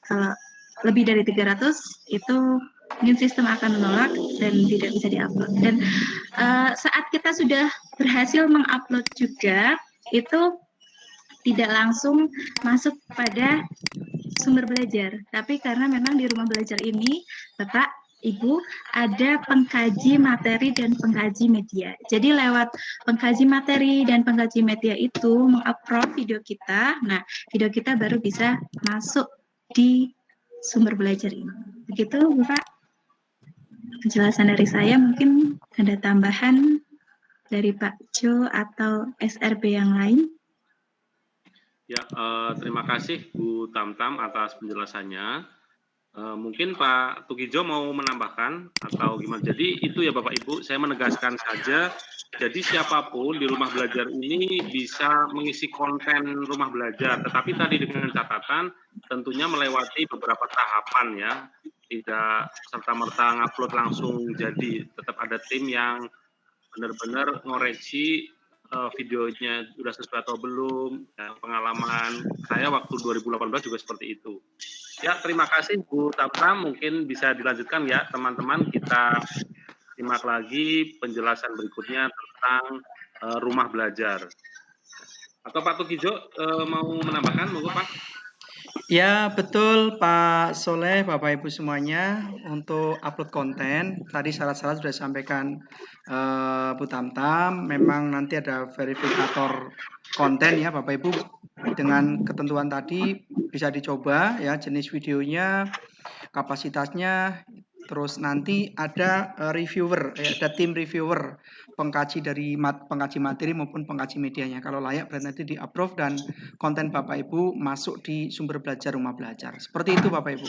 Kalau lebih dari 300 itu mungkin sistem akan menolak dan tidak bisa diupload. Dan saat kita sudah berhasil mengupload juga, itu tidak langsung masuk pada sumber belajar, tapi karena memang di rumah belajar ini, Bapak, Ibu, ada pengkaji materi dan pengkaji media. Jadi lewat pengkaji materi dan pengkaji media itu mengupload video kita, nah video kita baru bisa masuk di sumber belajar ini. Begitu, Bapak. Penjelasan dari saya, mungkin ada tambahan dari Pak Jo atau SRB yang lain. Ya, terima kasih Bu Tamtam atas penjelasannya. Mungkin Pak Tugijo mau menambahkan atau gimana? Jadi itu ya Bapak Ibu, saya menegaskan saja, jadi siapapun di rumah belajar ini bisa mengisi konten rumah belajar, tetapi tadi dengan catatan tentunya melewati beberapa tahapan ya, tidak serta-merta ngupload langsung jadi, tetap ada tim yang benar-benar ngoreksi videonya sudah sesuai atau belum, ya, pengalaman saya waktu 2018 juga seperti itu. Ya, terima kasih Bu Tamtam, mungkin bisa dilanjutkan ya teman-teman, kita simak lagi penjelasan berikutnya tentang rumah belajar. Atau Pak Tugijo mau menambahkan, monggo Pak. Ya, betul Pak Soleh, Bapak Ibu semuanya, untuk upload konten, tadi syarat-syarat sudah disampaikan Bu Tamtam, memang nanti ada verifikator konten ya Bapak Ibu, dengan ketentuan tadi bisa dicoba ya jenis videonya, kapasitasnya, terus nanti ada reviewer, ada tim reviewer, pengkaji dari pengkaji materi maupun pengkaji medianya. Kalau layak berarti nanti di-approve dan konten Bapak Ibu masuk di sumber belajar rumah belajar. Seperti itu Bapak Ibu.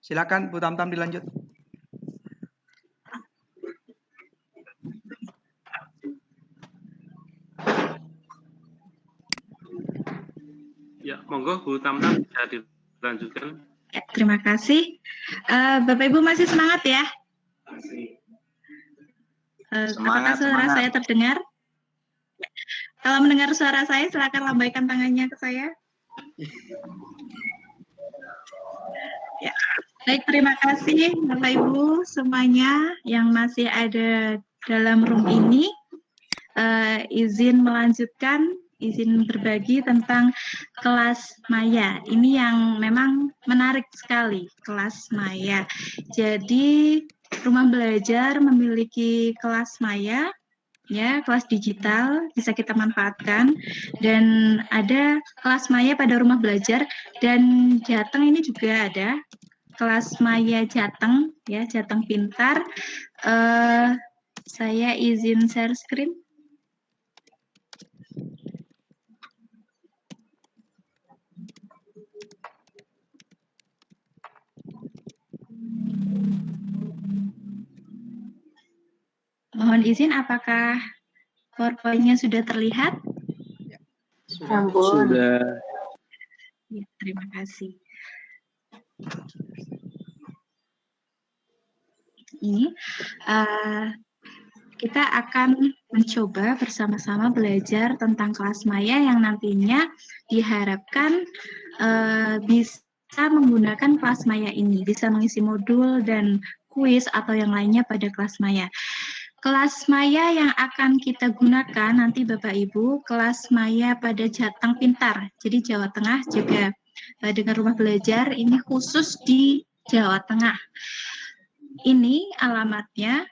Silakan Bu Tamtam dilanjut. Ya, monggo Bu Tamtam bisa dilanjutkan. Ya, terima kasih. Bapak Ibu masih semangat ya? Apakah suara saya terdengar? Kalau mendengar suara saya, silakan lambaikan tangannya ke saya. Ya, baik, terima kasih Bapak Ibu semuanya yang masih ada dalam room ini. Izin melanjutkan, izin berbagi tentang kelas maya. Ini yang memang menarik sekali, kelas maya. Jadi rumah belajar memiliki kelas maya, ya, kelas digital bisa kita manfaatkan, dan ada kelas maya pada rumah belajar, dan Jateng ini juga ada kelas maya Jateng, ya, Jateng Pintar. Saya izin share screen. Mohon izin, apakah PowerPoint-nya sudah terlihat? Sudah. Ya, terima kasih. Ini kita akan mencoba bersama-sama belajar tentang kelas maya yang nantinya diharapkan bisa menggunakan kelas maya ini, bisa mengisi modul dan kuis atau yang lainnya pada kelas maya. Kelas maya yang akan kita gunakan nanti Bapak Ibu, kelas maya pada Jateng Pintar. Jadi Jawa Tengah juga dengan rumah belajar ini khusus di Jawa Tengah. Ini alamatnya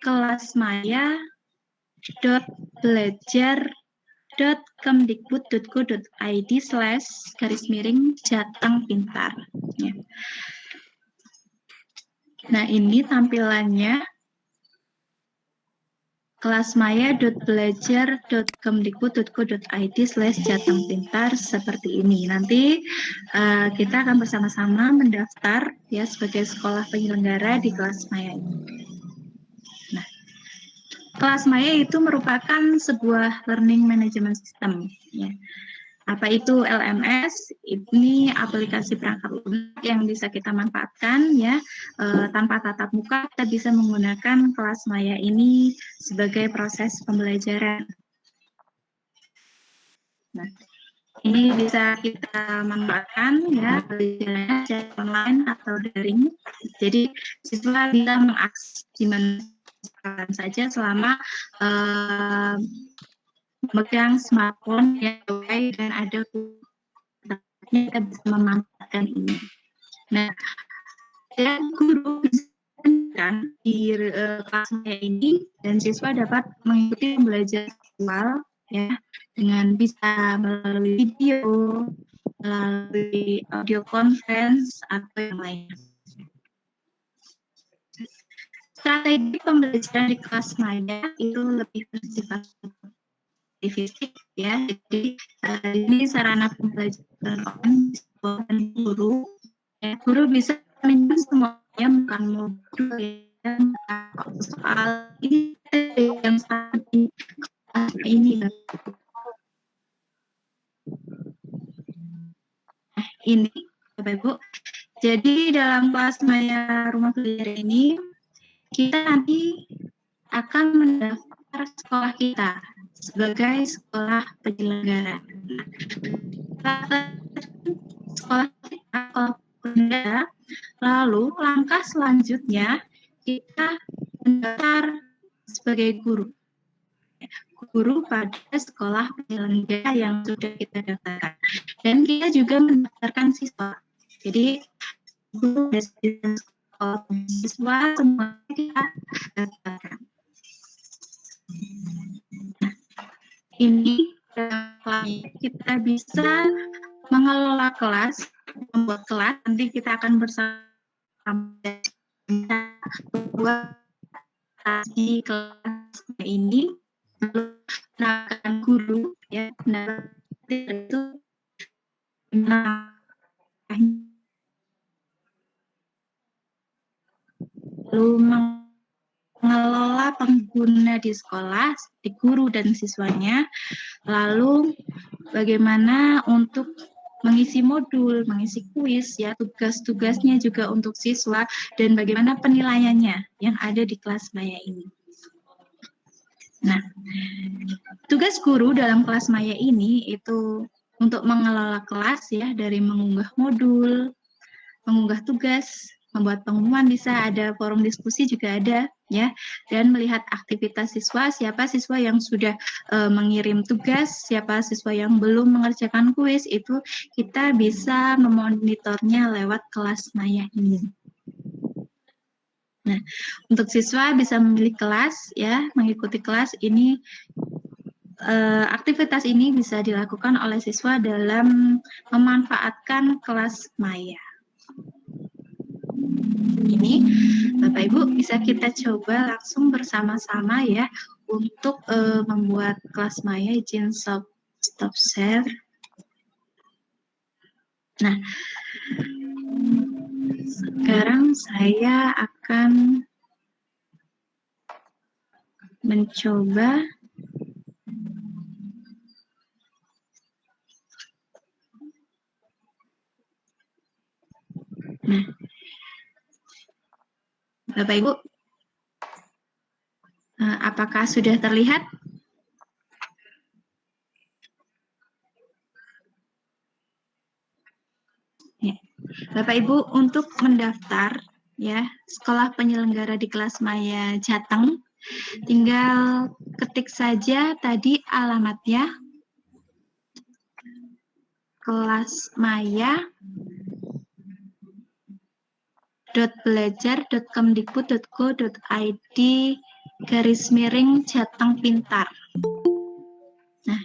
kelasmaya.belajar.kemdikbud.go.id/Jateng Pintar. Ya. Nah, ini tampilannya kelasmaya.belajar.kemdikbud.go.id/Jateng Pintar seperti ini. Nanti kita akan bersama-sama mendaftar ya sebagai sekolah penyelenggara di kelas maya ini. Nah, kelas maya itu merupakan sebuah learning management system. Ya. Apa itu LMS? Ini aplikasi perangkat lunak yang bisa kita manfaatkan ya, tanpa tatap muka kita bisa menggunakan kelas maya ini sebagai proses pembelajaran. Nah, ini bisa kita manfaatkan ya, belajarnya secara online atau daring. Jadi siswa bisa mengakses di mana saja selama memegang smartphone yang sesuai dan ada kita bisa memanfaatkan ini. Nah, dan guru kan di kelasnya ini dan siswa dapat mengikuti pembelajaran virtual ya dengan bisa melalui video, melalui audio conference atau yang lainnya. Strategi pembelajaran di kelas maya itu lebih bersifat fisik ya, jadi ini sarana pembelajaran guru ya, guru bisa menunjukkan semuanya bukan modul yang soal ini yang saat ini ini Bapak Ibu. Jadi dalam kelas maya rumah belajar ini kita nanti akan mendaftar sekolah kita sebagai sekolah penyelenggara. Sekolah kita, penyelenggara, lalu langkah selanjutnya kita mendaftar sebagai guru pada sekolah penyelenggara yang sudah kita daftarkan. Dan kita juga mendaftarkan siswa. Jadi guru dan siswa semua kita daftarkan. Nah, ini kita bisa mengelola kelas, membuat kelas. Nanti kita akan bersama membuat di kelas ini, menerapkan guru ya, itu lalu mengelola pengguna di sekolah, di guru dan siswanya, lalu bagaimana untuk mengisi modul, mengisi kuis, ya tugas-tugasnya juga untuk siswa, dan bagaimana penilaiannya yang ada di kelas maya ini. Nah, tugas guru dalam kelas maya ini itu untuk mengelola kelas ya, dari mengunggah modul, mengunggah tugas, membuat pengumuman, bisa ada forum diskusi juga ada ya, dan melihat aktivitas siswa, siapa siswa yang sudah mengirim tugas, siapa siswa yang belum mengerjakan kuis, itu kita bisa memonitornya lewat kelas maya ini. Nah, untuk siswa bisa memilih kelas ya, mengikuti kelas ini. Aktivitas ini bisa dilakukan oleh siswa dalam memanfaatkan kelas maya. Ini Bapak Ibu bisa kita coba langsung bersama-sama ya untuk membuat kelas maya. Izin stop share. Nah, sekarang saya akan mencoba Bapak Ibu, apakah sudah terlihat? Ya. Bapak Ibu, untuk mendaftar ya sekolah penyelenggara di kelas maya Jateng, tinggal ketik saja tadi alamatnya, kelasmaya.belajar.kemdikbud.go.id/Jateng Pintar. Nah,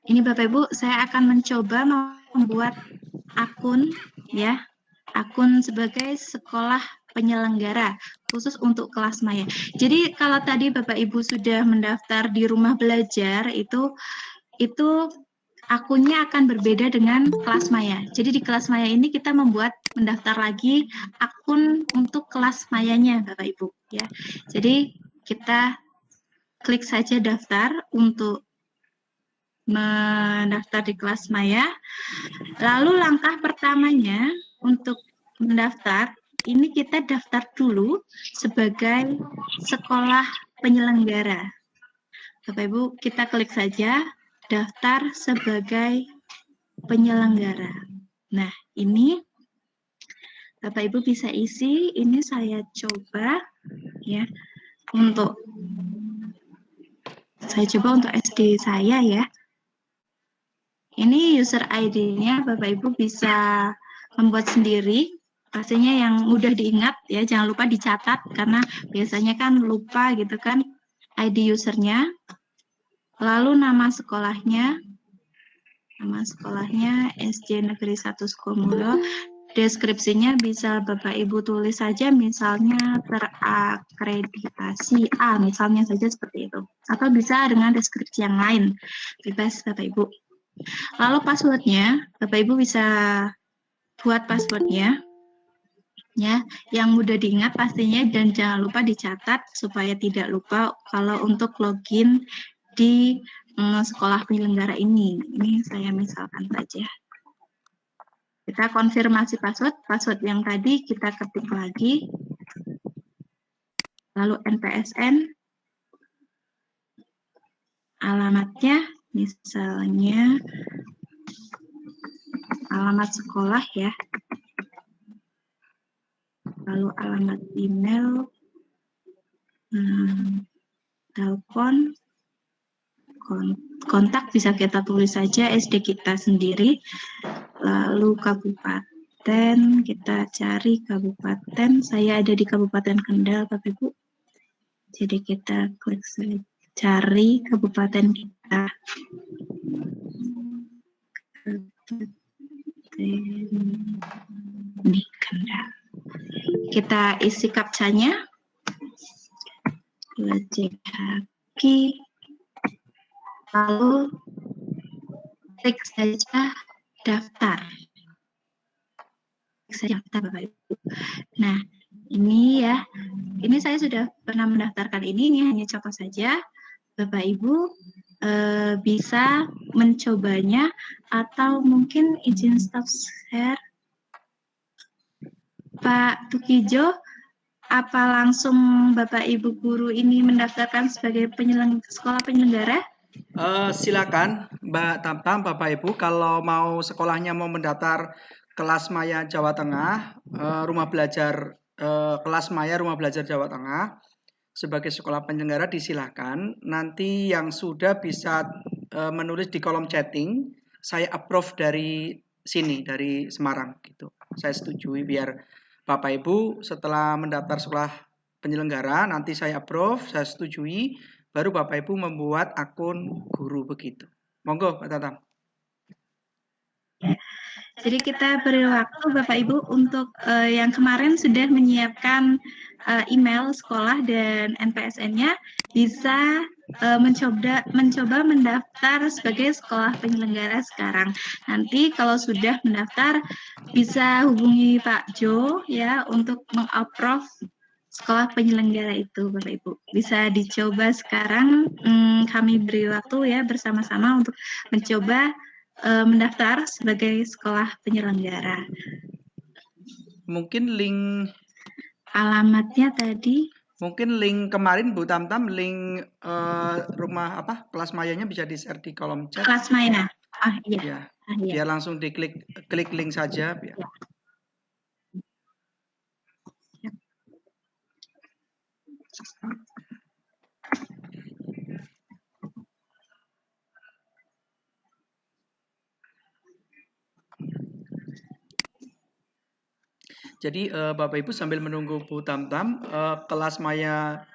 ini Bapak Ibu, saya akan mencoba membuat akun ya, akun sebagai sekolah penyelenggara khusus untuk kelas maya. Jadi kalau tadi Bapak Ibu sudah mendaftar di rumah belajar, itu akunnya akan berbeda dengan kelas maya. Jadi di kelas maya ini kita mendaftar lagi akun untuk kelas mayanya Bapak Ibu ya. Jadi kita klik saja daftar untuk mendaftar di kelas maya. Lalu langkah pertamanya untuk mendaftar, ini kita daftar dulu sebagai sekolah penyelenggara. Bapak Ibu, kita klik saja daftar sebagai penyelenggara. Nah, ini Bapak Ibu bisa isi, ini saya coba ya untuk Saya coba untuk SD saya ya. Ini user ID-nya Bapak Ibu bisa membuat sendiri. Pastinya yang mudah diingat ya, jangan lupa dicatat karena biasanya kan lupa gitu kan ID usernya. Lalu nama sekolahnya SD Negeri 1 Sukomulyo. Deskripsinya bisa Bapak Ibu tulis saja misalnya terakreditasi A, misalnya saja seperti itu. Atau bisa dengan deskripsi yang lain, bebas Bapak Ibu. Lalu passwordnya, Bapak Ibu bisa buat passwordnya, ya, yang mudah diingat pastinya dan jangan lupa dicatat supaya tidak lupa kalau untuk login di sekolah penyelenggara ini. Ini saya misalkan saja. Kita konfirmasi password yang tadi kita ketik lagi. Lalu NPSN, alamatnya misalnya alamat sekolah ya. Lalu alamat email, telepon, kontak bisa kita tulis saja SD kita sendiri. Lalu kabupaten, kita cari kabupaten. Saya ada di Kabupaten Kendal, Bapak Ibu. Jadi kita klik cari kabupaten kita. Di Kendal. Kita isi kapsanya. Lalu klik saja daftar. Saya daftar Bapak Ibu. Nah, ini ya. Ini saya sudah pernah mendaftarkan ini hanya contoh saja. Bapak Ibu bisa mencobanya atau mungkin izin stop share. Pak Tukijo, apa langsung Bapak Ibu guru ini mendaftarkan sebagai sekolah penyelenggara? Silakan Mbak Tamtam, Bapak Ibu, kalau mau sekolahnya mau mendaftar kelas maya Jawa Tengah, rumah belajar kelas maya rumah belajar Jawa Tengah sebagai sekolah penyelenggara disilahkan. Nanti yang sudah bisa menulis di kolom chatting, saya approve dari sini, dari Semarang gitu. Saya setujui biar Bapak Ibu setelah mendaftar sekolah penyelenggara nanti saya approve, saya setujui, baru Bapak Ibu membuat akun guru begitu. Monggo Pak Tatam. Jadi kita beri waktu Bapak Ibu untuk yang kemarin sudah menyiapkan email sekolah dan NPSN-nya bisa mencoba mendaftar sebagai sekolah penyelenggara sekarang. Nanti kalau sudah mendaftar bisa hubungi Pak Jo ya untuk meng-approve sekolah penyelenggara itu Bapak Ibu. Bisa dicoba sekarang, kami beri waktu ya bersama-sama untuk mencoba mendaftar sebagai sekolah penyelenggara. Mungkin link alamatnya tadi. Mungkin link kemarin Bu Tamtam, link rumah kelas mayanya bisa di-share di kolom chat. Kelas maya. Iya. Ya. Biar langsung klik link saja. Biar. Ya. Jadi Bapak Ibu sambil menunggu Bu Tamtam, kelas maya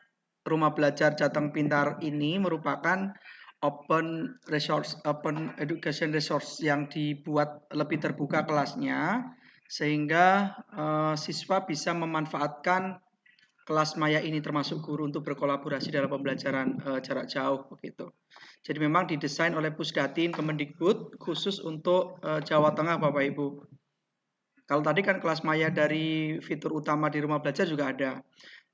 rumah belajar Jateng Pintar ini merupakan open education resource yang dibuat lebih terbuka kelasnya, sehingga siswa bisa memanfaatkan kelas maya ini termasuk guru untuk berkolaborasi dalam pembelajaran jarak jauh begitu. Jadi memang didesain oleh Pusdatin Kemendikbud khusus untuk Jawa Tengah Bapak Ibu. Kalau tadi kan kelas maya dari fitur utama di rumah belajar juga ada.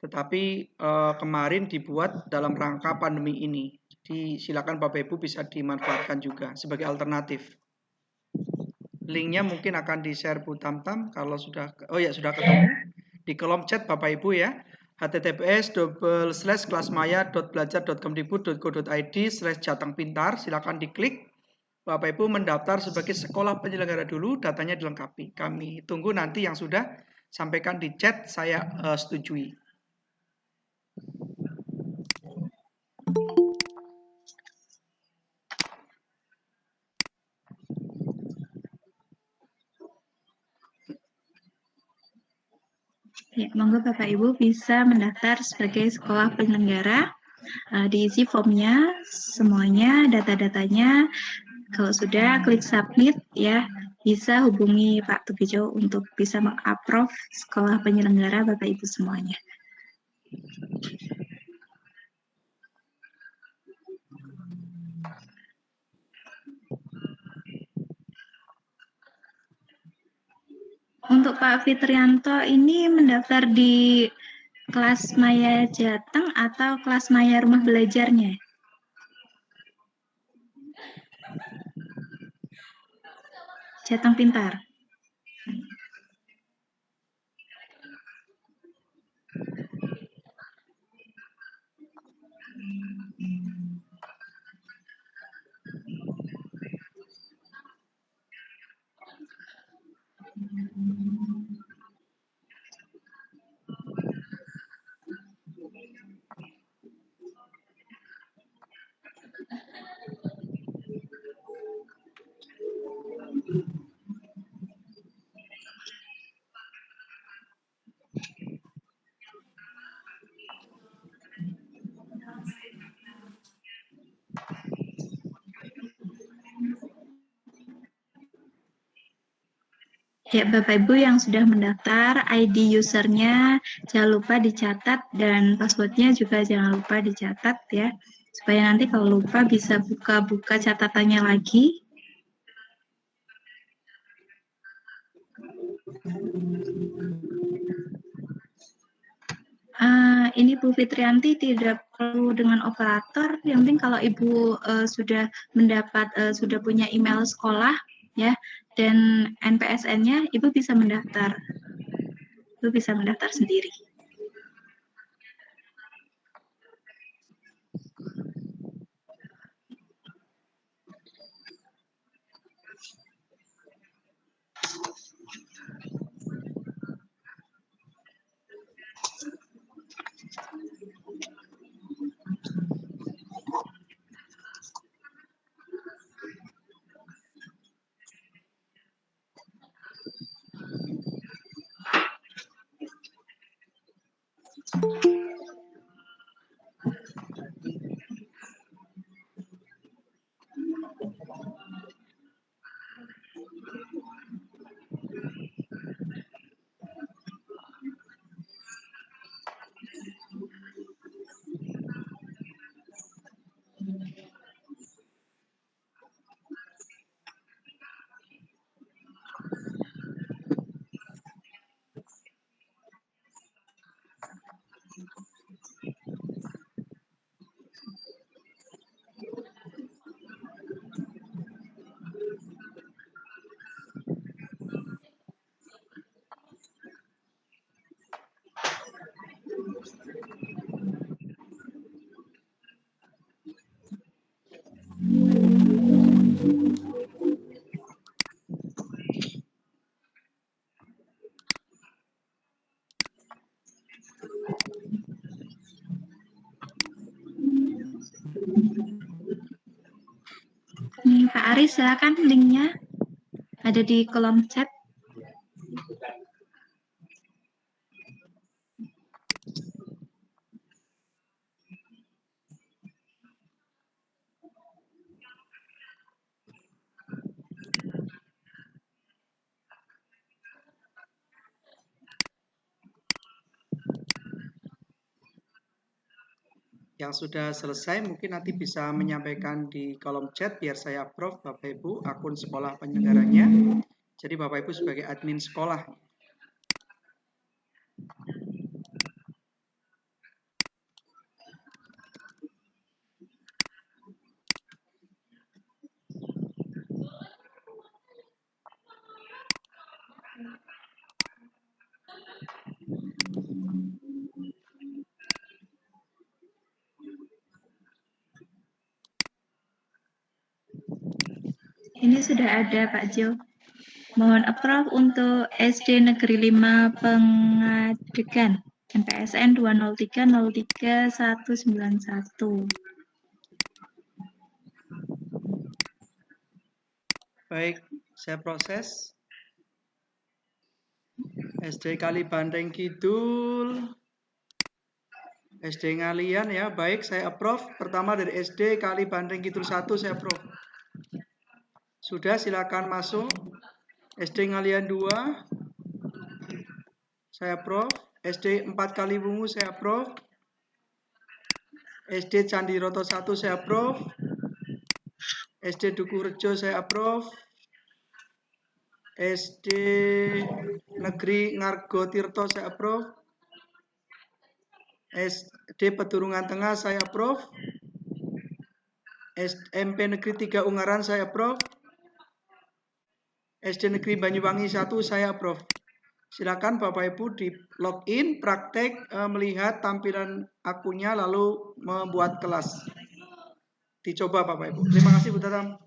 Tetapi kemarin dibuat dalam rangka pandemi ini. Jadi silakan Bapak Ibu bisa dimanfaatkan juga sebagai alternatif. Linknya mungkin akan di-share Bu Tamtam kalau sudah ketemu di kolom chat Bapak Ibu ya. https://kelasmaya.belajar.kemdikbud.go.id/jatengpintar. Silakan diklik. Bapak Ibu mendaftar sebagai sekolah penyelenggara dulu, datanya dilengkapi. Kami tunggu nanti yang sudah sampaikan di chat, saya setujui. Ya, monggo Bapak Ibu bisa mendaftar sebagai sekolah penyelenggara. Diisi formnya, semuanya, data-datanya. Kalau sudah, klik submit ya. Bisa hubungi Pak Tugijo untuk bisa meng-approve sekolah penyelenggara Bapak Ibu semuanya. Untuk Pak Fitrianto ini mendaftar di kelas Maya Jateng atau kelas Maya Rumah Belajarnya? Jateng Pintar. Ya, Bapak Ibu yang sudah mendaftar, ID usernya jangan lupa dicatat dan passwordnya juga jangan lupa dicatat ya, supaya nanti kalau lupa bisa buka-buka catatannya lagi. Ini Bu Fitrianti tidak perlu dengan operator, yang penting kalau Ibu sudah mendapat, sudah punya email sekolah ya, dan NPSN-nya, Ibu bisa mendaftar. Ibu bisa mendaftar sendiri. Nih Pak Aris, silakan linknya ada di kolom chat. Yang sudah selesai mungkin nanti bisa menyampaikan di kolom chat biar saya approve Bapak Ibu akun sekolah penyelenggaranya. Jadi Bapak Ibu sebagai admin sekolah. Ini sudah ada Pak Jo. Mohon approve untuk SD Negeri 5 Pengadegan, NPSN 203033191. Baik, saya proses. SD Kali Bandeng Kidul. SD Ngalian ya, baik saya approve. Pertama dari SD Kali Bandeng Kidul 1 saya approve. Sudah, silakan masuk. SD Ngalian 2 saya approve. SD 4 Kaliwungu saya approve. SD Candiroto 1 saya approve. SD Dukurejo saya approve. SD Negeri Ngargo Tirto saya approve. SD Pedurungan Tengah saya approve. SMP Negeri 3 Ungaran saya approve. SD Negeri Banyuwangi 1 saya approve. Silakan Bapak Ibu di login, praktek melihat tampilan akunnya lalu membuat kelas. Dicoba Bapak Ibu. Terima kasih Bu Tatam.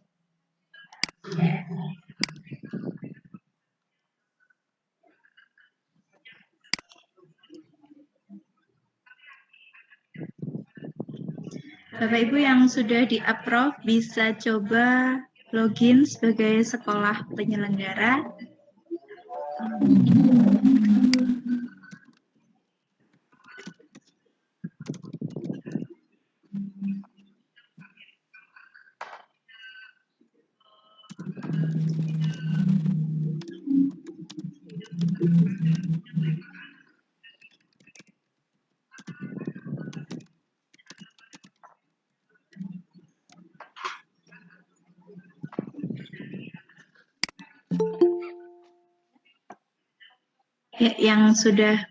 Bapak Ibu yang sudah di-approve bisa coba login sebagai sekolah penyelenggara. Ya, yang sudah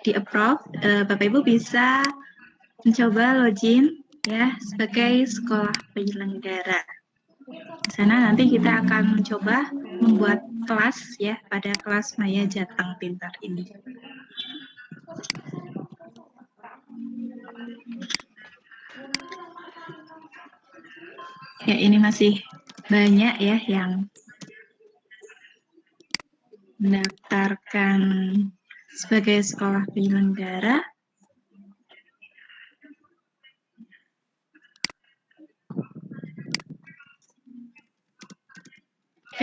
di-approve, Bapak Ibu bisa mencoba login ya sebagai sekolah penyelenggara. Di sana nanti kita akan mencoba membuat kelas ya pada kelas Maya Jateng Pintar ini. Ya, ini masih banyak ya yang mendaftarkan sebagai sekolah penyelenggara.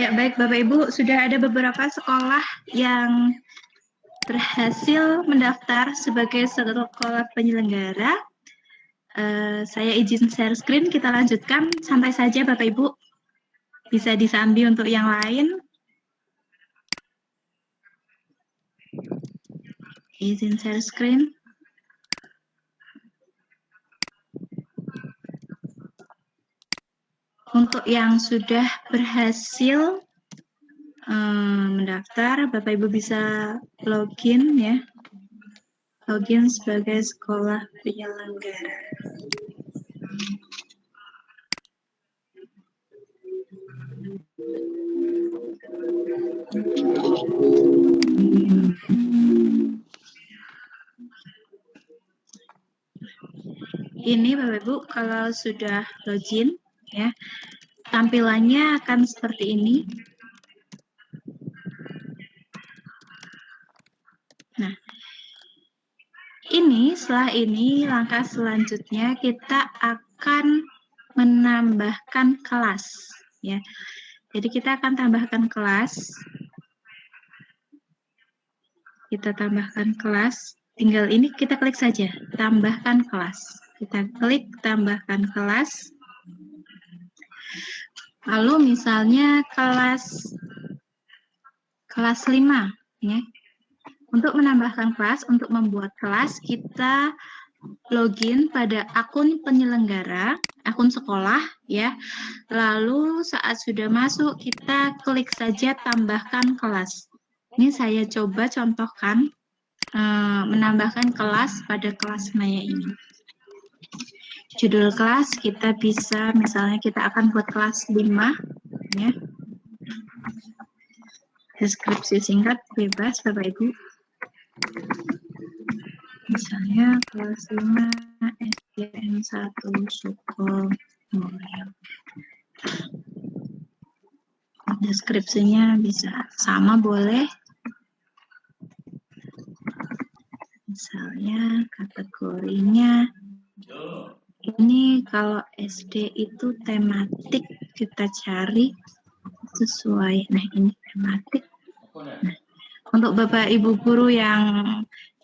Ya, baik Bapak Ibu, sudah ada beberapa sekolah yang berhasil mendaftar sebagai sekolah penyelenggara. Saya izin share screen, kita lanjutkan. Santai saja Bapak Ibu, bisa disambi untuk yang lain. Izin share screen. Untuk yang sudah berhasil mendaftar, Bapak Ibu bisa login ya. Login sebagai sekolah penyelenggara. Ini Bapak Ibu kalau sudah login ya, tampilannya akan seperti ini. Nah, setelah ini langkah selanjutnya kita akan menambahkan kelas ya. Jadi kita akan tambahkan kelas. Kita tambahkan kelas. Tinggal ini kita klik saja, tambahkan kelas. Kita klik tambahkan kelas. Lalu misalnya kelas 5 ya. Untuk menambahkan kelas, untuk membuat kelas, kita login pada akun penyelenggara, akun sekolah ya. Lalu saat sudah masuk, kita klik saja tambahkan kelas. Ini saya coba contohkan menambahkan kelas pada kelas Maya ini. Judul kelas kita bisa, misalnya kita akan buat kelas 5 ya. Deskripsi singkat bebas Bapak Ibu. Misalnya kelas 5 SDN 1 Sukomulyo. Deskripsinya bisa sama boleh. Misalnya kategorinya ini kalau SD itu tematik, kita cari sesuai. Nah, ini tematik. Nah, Untuk Bapak Ibu guru yang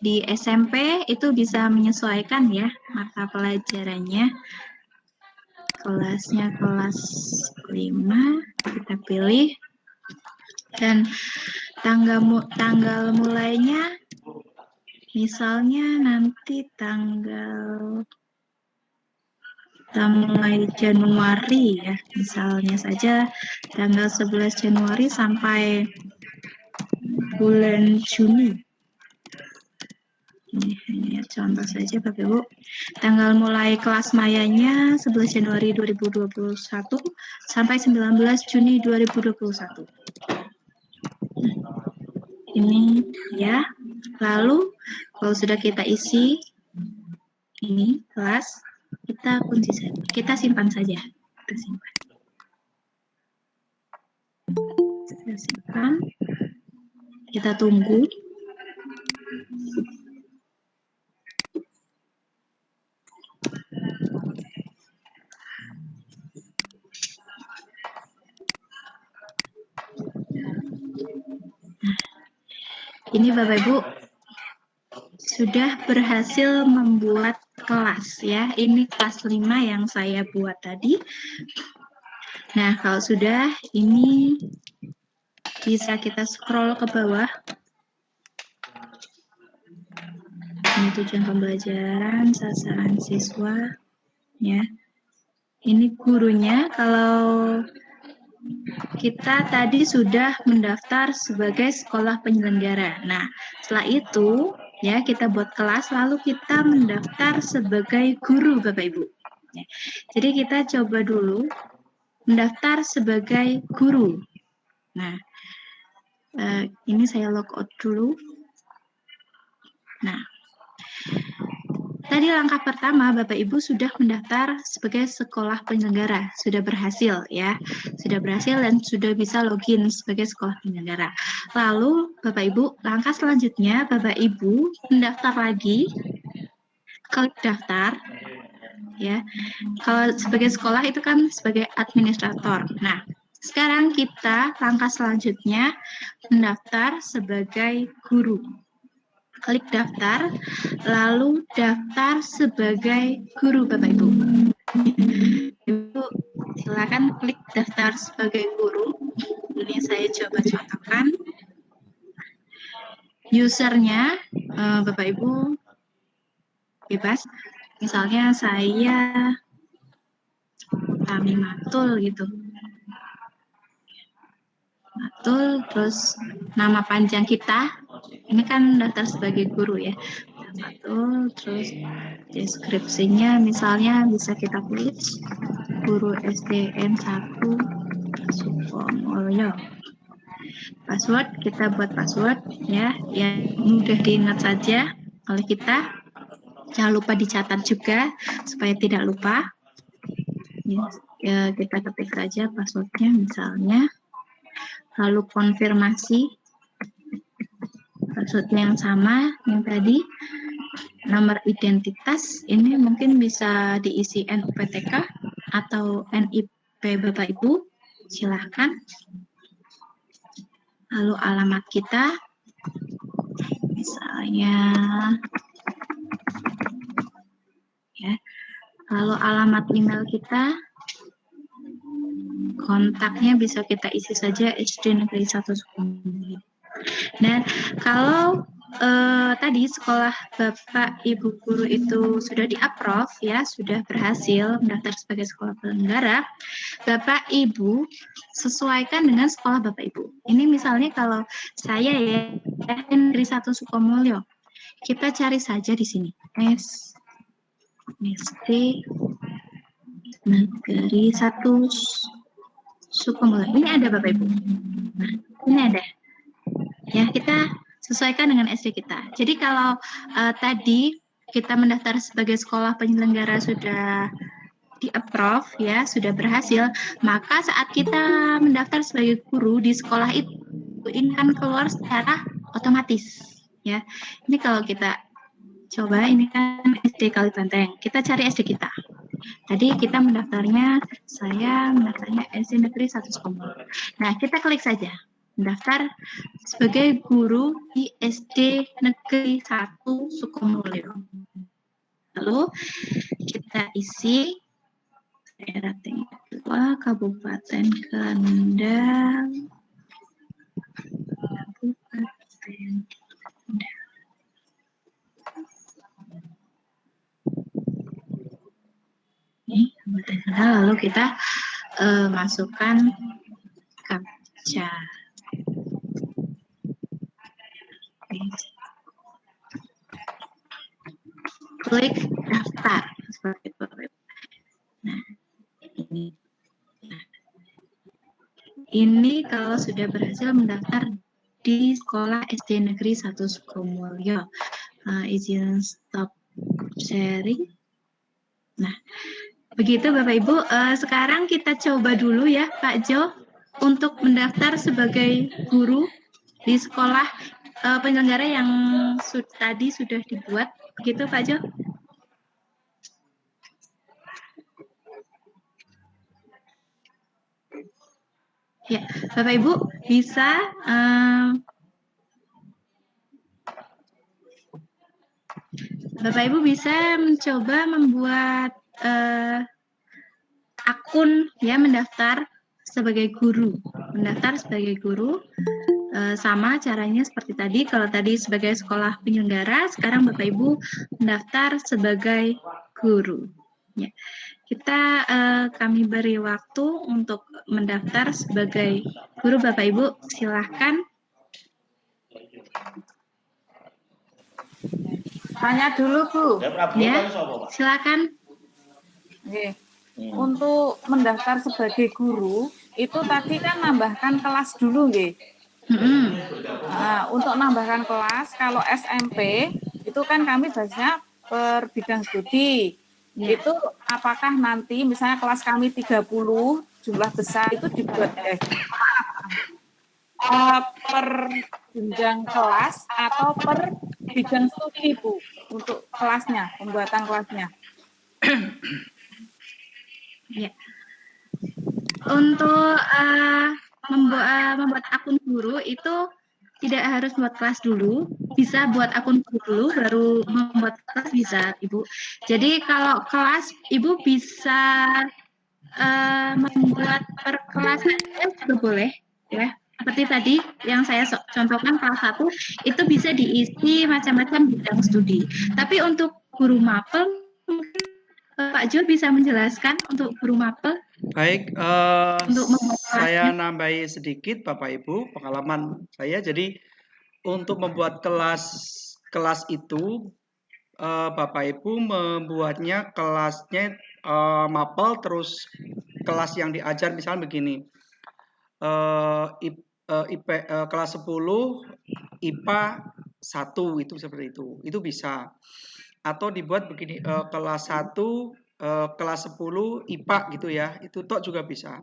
di SMP itu bisa menyesuaikan ya mata pelajarannya. Kelasnya kelas 5 kita pilih. Dan tanggal mulainya misalnya nanti kita mulai Januari ya, misalnya saja tanggal 11 Januari sampai bulan Juni. Ini hanya contoh saja Bapak Ibu. Tanggal mulai kelas mayanya 11 Januari 2021 sampai 19 Juni 2021. Ini ya. Lalu kalau sudah kita isi ini kelas, kita kunci saja. Kita simpan saja. Kita simpan. Kita simpan. Kita tunggu. Ini Bapak Ibu sudah berhasil membuat kelas ya. Ini kelas 5 yang saya buat tadi. Nah, kalau sudah ini bisa kita scroll ke bawah. Ini tujuan pembelajaran, sasaran siswa ya. Ini gurunya. Kalau kita tadi sudah mendaftar sebagai sekolah penyelenggara. Nah, setelah itu ya kita buat kelas, lalu kita mendaftar sebagai guru Bapak Ibu. Ya. Jadi kita coba dulu mendaftar sebagai guru. Nah, ini saya logout dulu. Nah, tadi langkah pertama Bapak Ibu sudah mendaftar sebagai sekolah penyelenggara, sudah berhasil ya, sudah berhasil dan sudah bisa login sebagai sekolah penyelenggara. Lalu Bapak Ibu, langkah selanjutnya Bapak Ibu mendaftar lagi, klik daftar ya. Kalau sebagai sekolah itu kan sebagai administrator. Nah, sekarang kita langkah selanjutnya mendaftar sebagai guru. Klik daftar, lalu daftar sebagai guru Bapak Ibu. Ibu silakan klik daftar sebagai guru. Ini saya coba contohkan. Usernya Bapak Ibu bebas. Misalnya saya Tami Matul gitu. Matul, terus nama panjang kita. Ini kan daftar sebagai guru ya. Matul, terus deskripsinya misalnya bisa kita tulis guru SDN 1 Sukomulyo. Password kita buat password ya, yang mudah diingat saja oleh kita. Jangan lupa dicatat juga supaya tidak lupa. Ya, kita ketik saja passwordnya misalnya. Lalu konfirmasi passwordnya yang sama yang tadi. Nomor identitas ini mungkin bisa diisi NUPTK atau NIP Bapak Ibu, silahkan. Lalu alamat kita misalnya ya. Lalu alamat email kita, kontaknya bisa kita isi saja SD Negeri 1 Sukomulyo. Dan kalau tadi sekolah Bapak Ibu guru itu sudah di-approve ya, sudah berhasil mendaftar sebagai sekolah penyelenggara, Bapak Ibu sesuaikan dengan sekolah Bapak Ibu. Ini misalnya kalau saya ya Negeri 1 Sukomulyo, kita cari saja di sini SD Negeri 1 Sukomulyo. Ini ada Bapak Ibu. Nah, ini ada. Ya, kita sesuaikan dengan SD kita. Jadi kalau tadi kita mendaftar sebagai sekolah penyelenggara sudah di-approve ya, sudah berhasil, maka saat kita mendaftar sebagai guru di sekolah itu ini kan keluar secara otomatis ya. Ini kalau kita coba, ini kan SD Kalibanteng. Kita cari SD kita. Tadi kita mendaftarnya, saya mendaftarnya SD Negeri 1 Sukomulyo. Nah, kita klik saja. mendaftar sebagai guru di SD Negeri 1 Sukomulyo. Lalu kita isi daerah tingkat 2 Kabupaten Kendal. Lalu kita masukkan captcha. Klik daftar seperti itu. Nah, ini kalau sudah berhasil mendaftar di sekolah SD Negeri 1 Sukomulyo. Izin stop sharing. Nah, begitu Bapak Ibu. Sekarang kita coba dulu ya Pak Jo untuk mendaftar sebagai guru di sekolah penyelenggara yang tadi sudah dibuat. Begitu Pak Jo. Ya, Bapak Ibu bisa Bapak Ibu bisa mencoba membuat akun ya, mendaftar sebagai guru. Mendaftar sebagai guru sama caranya seperti tadi. Kalau tadi sebagai sekolah penyelenggara, sekarang Bapak Ibu mendaftar sebagai guru. Ya. Kita kami beri waktu untuk mendaftar sebagai guru. Bapak Ibu silahkan. Tanya dulu Bu. Ya, silakan. Oke. Untuk mendaftar sebagai guru itu tadi kan nambahkan kelas dulu, nggih. Nah, untuk nambahkan kelas kalau SMP itu kan kami biasanya per bidang studi. Itu apakah nanti misalnya kelas kami 30 jumlah besar itu dibuat per jenjang kelas atau per bidang studi Bu untuk kelasnya, pembuatan kelasnya? Ya. Untuk membuat akun guru itu tidak harus buat kelas dulu, bisa buat akun guru dulu baru membuat kelas bisa Ibu. Jadi kalau kelas Ibu bisa membuat per kelas juga boleh ya. Seperti tadi yang saya contohkan kelas 1 itu bisa diisi macam-macam bidang studi. Tapi untuk guru mapel mungkin Pak Jo bisa menjelaskan untuk guru mapel. Baik, saya nambahi sedikit Bapak Ibu pengalaman saya. Jadi untuk membuat kelas itu Bapak Ibu membuatnya kelasnya mapel, terus kelas yang diajar misalnya begini. Kelas 10 IPA 1 itu seperti itu bisa. Atau dibuat begini, kelas 1 kelas 10 IPA gitu ya, itu toh juga bisa.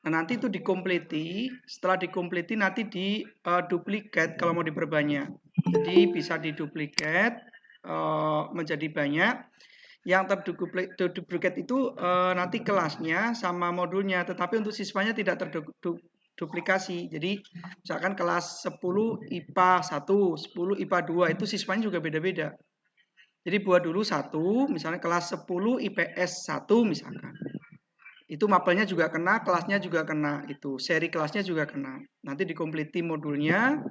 Nah, nanti itu dikompleti, setelah dikompleti nanti diduplikat kalau mau diperbanyak. Jadi bisa diduplikat menjadi banyak. Yang terduplikat itu nanti kelasnya sama modulnya, tetapi untuk siswanya tidak terduplikasi. Jadi misalkan kelas 10 IPA 1, 10 IPA 2 itu siswanya juga beda-beda. Jadi buat dulu 1, misalnya kelas 10 IPS 1 misalkan. Itu mapelnya juga kena, kelasnya juga kena, itu seri kelasnya juga kena. Nanti dikompleti modulnya,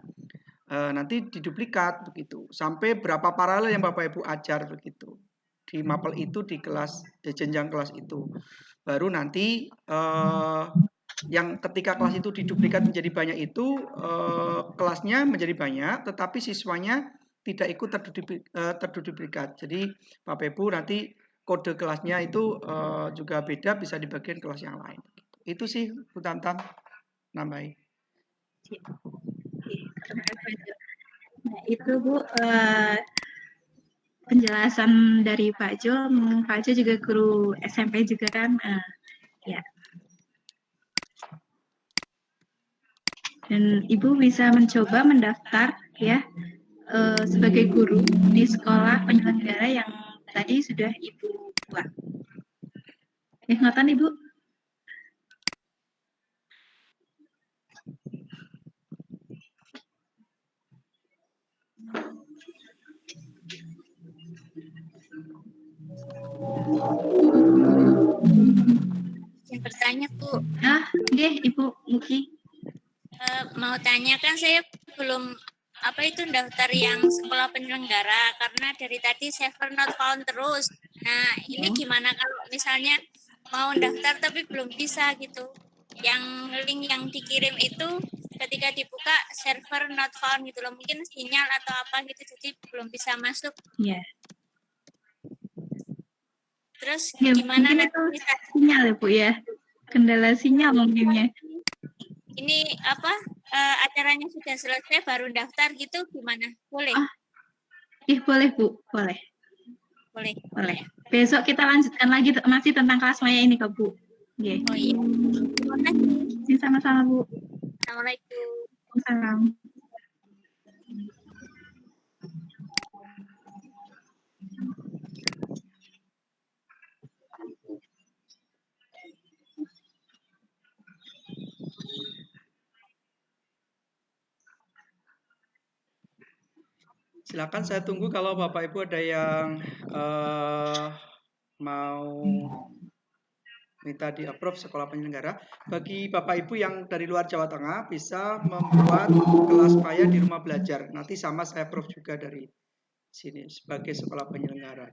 nanti diduplikat begitu. Sampai berapa paralel yang Bapak Ibu ajar begitu. Di mapel itu di kelas, di jenjang kelas itu. Baru nanti yang ketika kelas itu diduplikat menjadi banyak itu, kelasnya menjadi banyak, tetapi siswanya tidak ikut terduplikat. Jadi Bapak Ibu nanti kode kelasnya itu juga beda, bisa di bagian kelas yang lain. Itu sih Bu Tamtam nambahin. Nah, itu Bu penjelasan dari Pak Jo. Pak Jo juga guru SMP juga kan, ya. Dan Ibu bisa mencoba mendaftar ya sebagai guru di sekolah penyelenggara yang tadi sudah Ibu buat. Ngoten Ibu? Kiki. Mau tanya, kan saya belum daftar yang sekolah penyelenggara karena dari tadi server not found terus. Nah, ini gimana kalau misalnya mau daftar tapi belum bisa gitu? Yang link yang dikirim itu ketika dibuka server not found gitu loh, mungkin sinyal atau apa gitu, jadi belum bisa masuk. Iya. Terus Ya, gimana mungkin nanti itu sinyal ya Bu ya, kendala sinyal mungkinnya. ini acaranya sudah selesai baru daftar gitu, gimana? Boleh? Boleh Bu, boleh. Boleh. Besok kita lanjutkan lagi masih tentang kelas maya ini kok Bu. Yeah. Oh iya. Terima kasih. Sama-sama Bu. Assalamualaikum. Assalamualaikum. Silakan, saya tunggu kalau Bapak Ibu ada yang mau minta di-approve sekolah penyelenggara. Bagi Bapak Ibu yang dari luar Jawa Tengah bisa membuat kelas maya di rumah belajar. Nanti sama saya approve juga dari sini sebagai sekolah penyelenggara.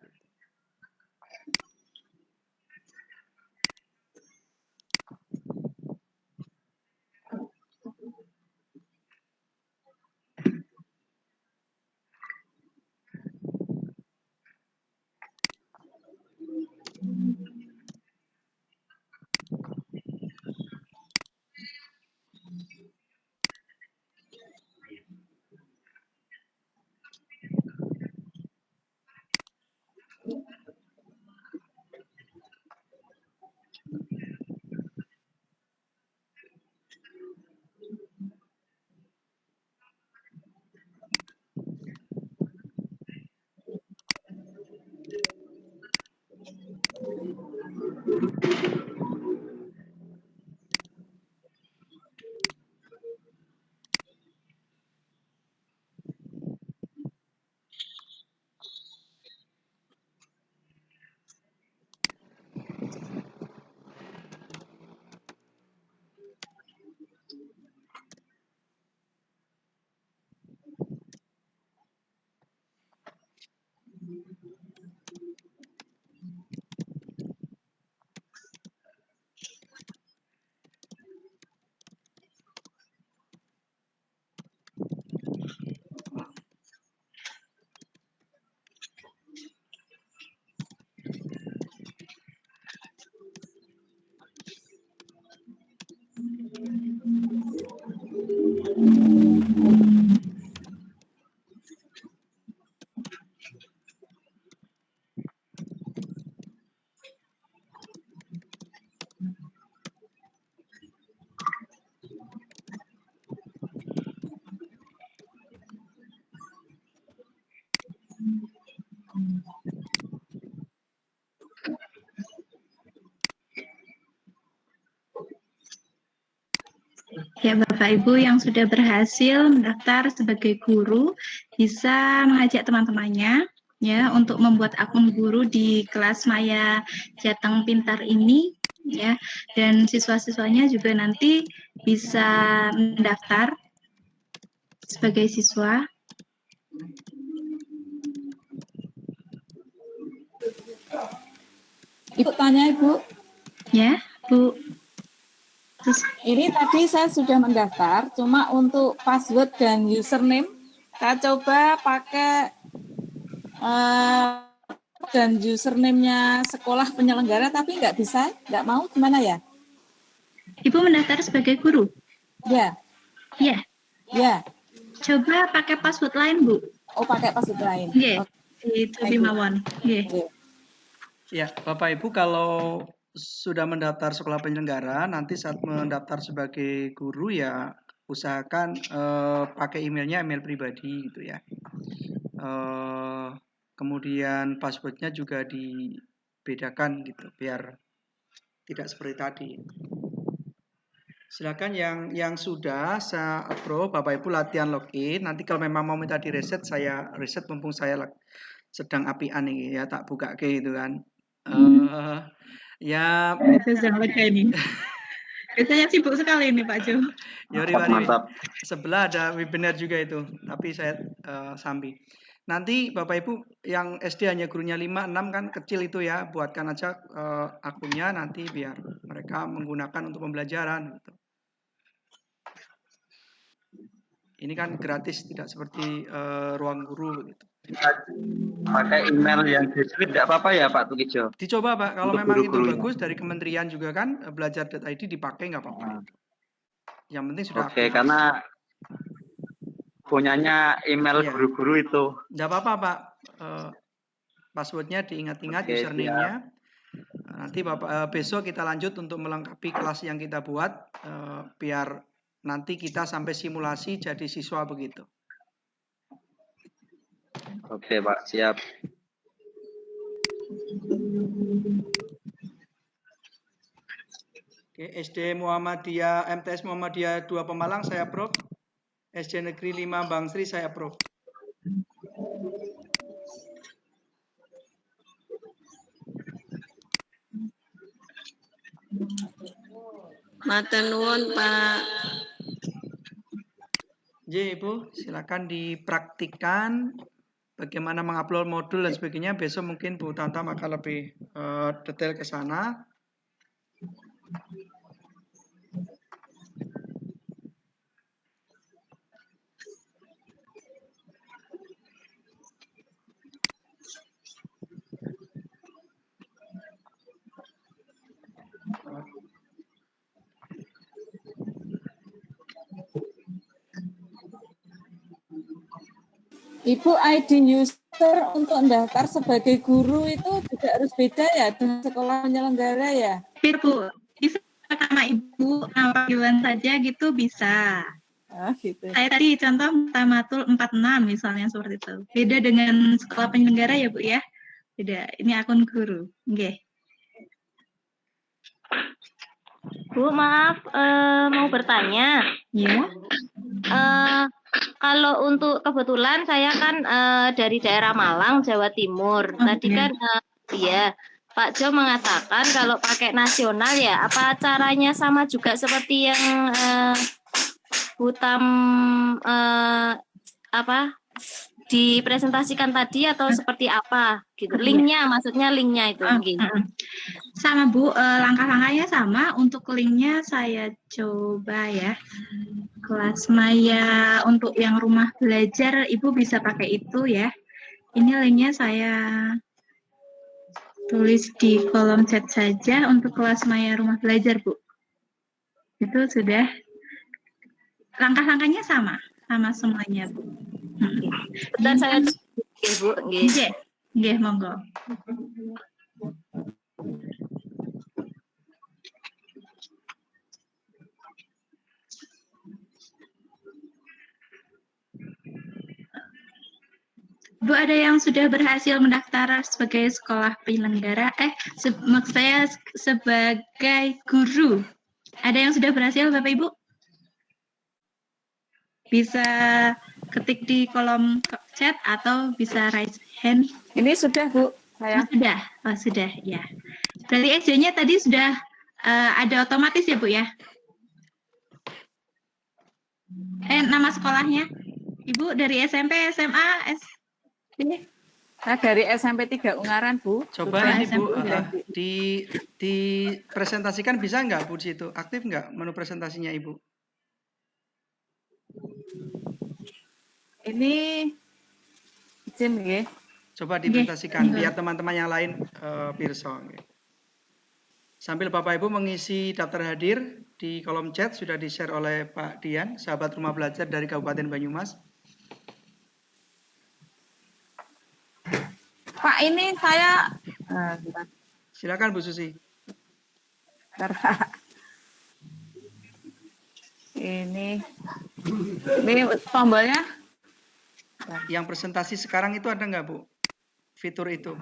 Ya, Bapak Ibu yang sudah berhasil mendaftar sebagai guru bisa mengajak teman-temannya ya untuk membuat akun guru di kelas maya Jateng Pintar ini ya, dan siswa-siswanya juga nanti bisa mendaftar sebagai siswa. Ibu tanya Ibu. Ya, Bu. Ini tadi saya sudah mendaftar, cuma untuk password dan username saya coba pakai dan username-nya sekolah penyelenggara, tapi nggak bisa, nggak mau, gimana ya? Ibu mendaftar sebagai guru? Ya. Ya. Ya. Coba pakai password lain, Bu. Oh, pakai password lain. Iya. Itu Bimawan. Iya. Ya, Bapak Ibu kalau sudah mendaftar sekolah penyelenggara, nanti saat mendaftar sebagai guru ya usahakan pakai emailnya email pribadi gitu ya. Kemudian passwordnya juga dibedakan gitu biar tidak seperti tadi. Silakan yang sudah saya approve, Bapak Ibu latihan login. Nanti kalau memang mau minta di reset, saya reset mumpung saya sedang apian nih ya, tak buka ke itu kan. Ya, ini. Biasanya sibuk sekali ini Pak Jo. Mantap. Sebelah ada webinar juga itu, tapi saya sambil. Nanti Bapak Ibu yang SD hanya gurunya 5, 6 kan kecil itu ya, buatkan aja akunnya nanti biar mereka menggunakan untuk pembelajaran. Gitu. Ini kan gratis, tidak seperti ruang guru gitu. Pakai email yang G-Suite tidak apa-apa ya Pak Tukijo? Dicoba Pak, kalau untuk memang itu guru-gurunya. bagus dari kementerian juga kan, belajar.id dipakai nggak apa-apa. Yang penting sudah Oke, aktif. karena punyanya email guru-guru itu. Nggak apa-apa Pak, passwordnya diingat-ingat, username-nya. Nanti Bapak besok kita lanjut untuk melengkapi kelas yang kita buat, biar nanti kita sampai simulasi jadi siswa begitu. Oke Pak, siap. Oke, SD Muhammadiyah, MTS Muhammadiyah 2 Pemalang saya approve. SD Negeri 5 Bangsri saya approve. Matur nuwun Pak. Ibu, silakan dipraktikkan bagaimana mengupload modul dan sebagainya. Besok mungkin Bu Tanta akan lebih detail ke sana. Ibu, ID user untuk mendaftar sebagai guru itu juga harus beda ya dengan sekolah penyelenggara ya? Bu, bisa sama Ibu panggilan saja gitu bisa. Gitu. Saya tadi contoh Tamatul 46 misalnya seperti itu. Beda dengan sekolah penyelenggara ya Bu ya? Beda. Ini akun guru. Oke. Bu, maaf mau bertanya. Ya. Kalau untuk kebetulan saya kan dari daerah Malang, Jawa Timur. Tadi kan ya Pak Jo mengatakan kalau pakai nasional ya, apa caranya sama juga seperti yang Butam dipresentasikan tadi atau seperti apa gitu? Linknya, maksudnya linknya itu. Sama Bu, langkah-langkahnya sama. Untuk linknya saya coba ya. Kelas Maya untuk yang rumah belajar, Ibu bisa pakai itu ya. Ini linknya saya tulis di kolom chat saja untuk kelas Maya rumah belajar, Bu. Itu sudah. Langkah-langkahnya sama semuanya, Bu. Dan saya Bu, nggih, monggo. Bu, ada yang sudah berhasil mendaftar sebagai sekolah penyelenggara? Maksud saya sebagai guru. Ada yang sudah berhasil, Bapak Ibu? Bisa ketik di kolom chat atau bisa raise hand. Ini sudah, Bu. Saya. Sudah, ya. Berarti SD-nya tadi sudah ada otomatis ya, Bu ya? Nama sekolahnya? Ibu dari SMP, SMA, Saya dari SMP 3 Ungaran, Bu. Coba ini Bu, dipresentasikan bisa nggak Bu di situ? Aktif nggak menu presentasinya Ibu? Ini izin ya. Coba dipresentasikan biar teman-teman yang lain pirsa. Sambil Bapak Ibu mengisi daftar hadir di kolom chat sudah di-share oleh Pak Dian, sahabat rumah belajar dari Kabupaten Banyumas. Pak, ini saya silakan Bu Susi. Ini tombolnya. Yang presentasi sekarang itu ada nggak Bu? Fitur itu?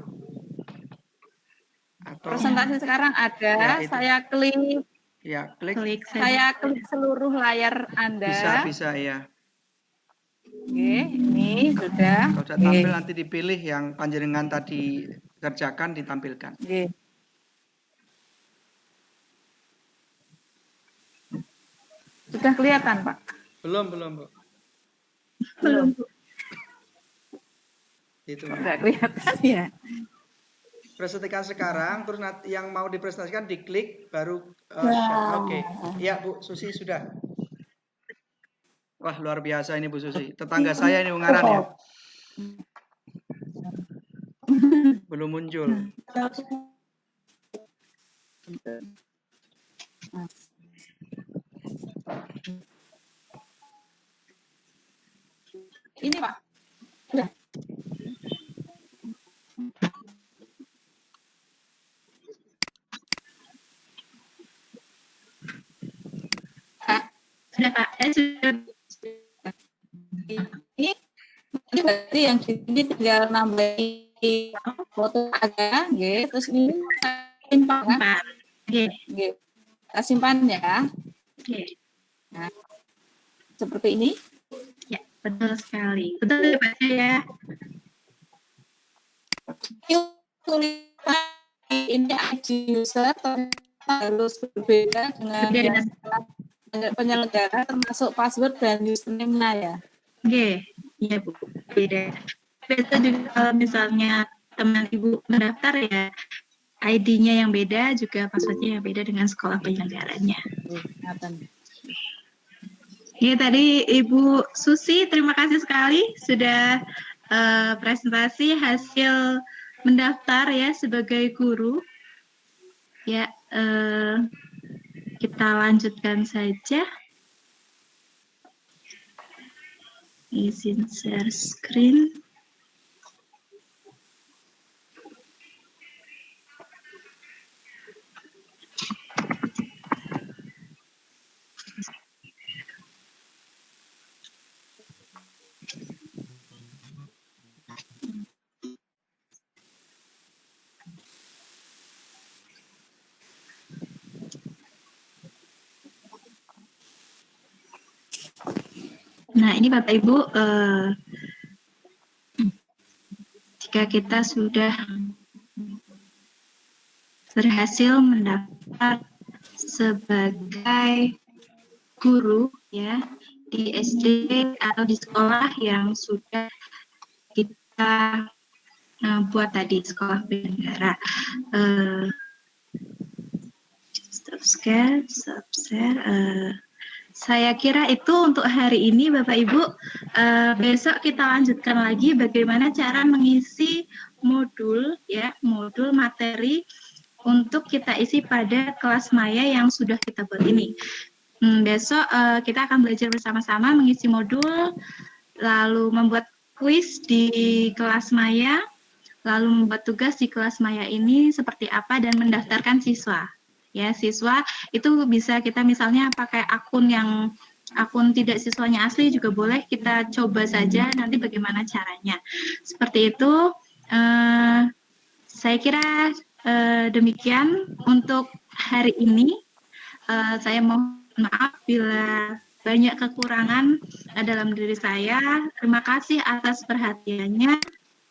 Atau... Presentasi sekarang ada. Ya, saya klik. Ya, klik. Saya klik seluruh layar Anda. Bisa ya. Oke, ini sudah. Kalau sudah tampil nanti dipilih yang panjenengan tadi kerjakan ditampilkan. Oke. Sudah kelihatan, Pak? Belum, Bu. Belum. Itu. Enggak kelihatan ya. Presentasikan sekarang, terus yang mau dipresentasikan diklik, baru share. Oke. Ya, Bu Susi sudah. Wah, luar biasa ini Bu Susi. Tetangga saya ini Ungaran ya. Belum muncul. Ini, Pak. Sudah. Sudah, Pak. Sudah. Ini berarti yang ini tinggal nambahin foto aja, nggih. Terus ini simpan, kan? Nggih. Kita simpan ya. Oke. Nah, seperti ini. Ya, betul sekali. Betul ya, Pak ya. Ini ID user harus berbeda dengan penyelenggara, termasuk password dan username-nya ya. Oke, iya Bu, beda. Biasa juga kalau misalnya teman Ibu mendaftar ya, ID-nya yang beda, juga password-nya yang beda dengan sekolah penyelenggaranya. Ya, tadi Ibu Susi, terima kasih sekali sudah presentasi hasil mendaftar ya sebagai guru. Ya, kita lanjutkan saja. Izin share screen. Nah, ini Bapak Ibu, jika kita sudah berhasil mendaftar sebagai guru ya di SD atau di sekolah yang sudah kita buat tadi, sekolah penyelenggara. Stop share. Saya kira itu untuk hari ini Bapak Ibu. Besok kita lanjutkan lagi bagaimana cara mengisi modul ya, modul materi untuk kita isi pada kelas maya yang sudah kita buat ini. Besok kita akan belajar bersama-sama mengisi modul, lalu membuat kuis di kelas maya, lalu membuat tugas di kelas maya ini seperti apa dan mendaftarkan siswa. Ya, siswa itu bisa kita misalnya pakai akun tidak siswanya asli juga boleh, kita coba saja nanti bagaimana caranya. Seperti itu, saya kira demikian untuk hari ini. Saya mohon maaf bila banyak kekurangan dalam diri saya. Terima kasih atas perhatiannya.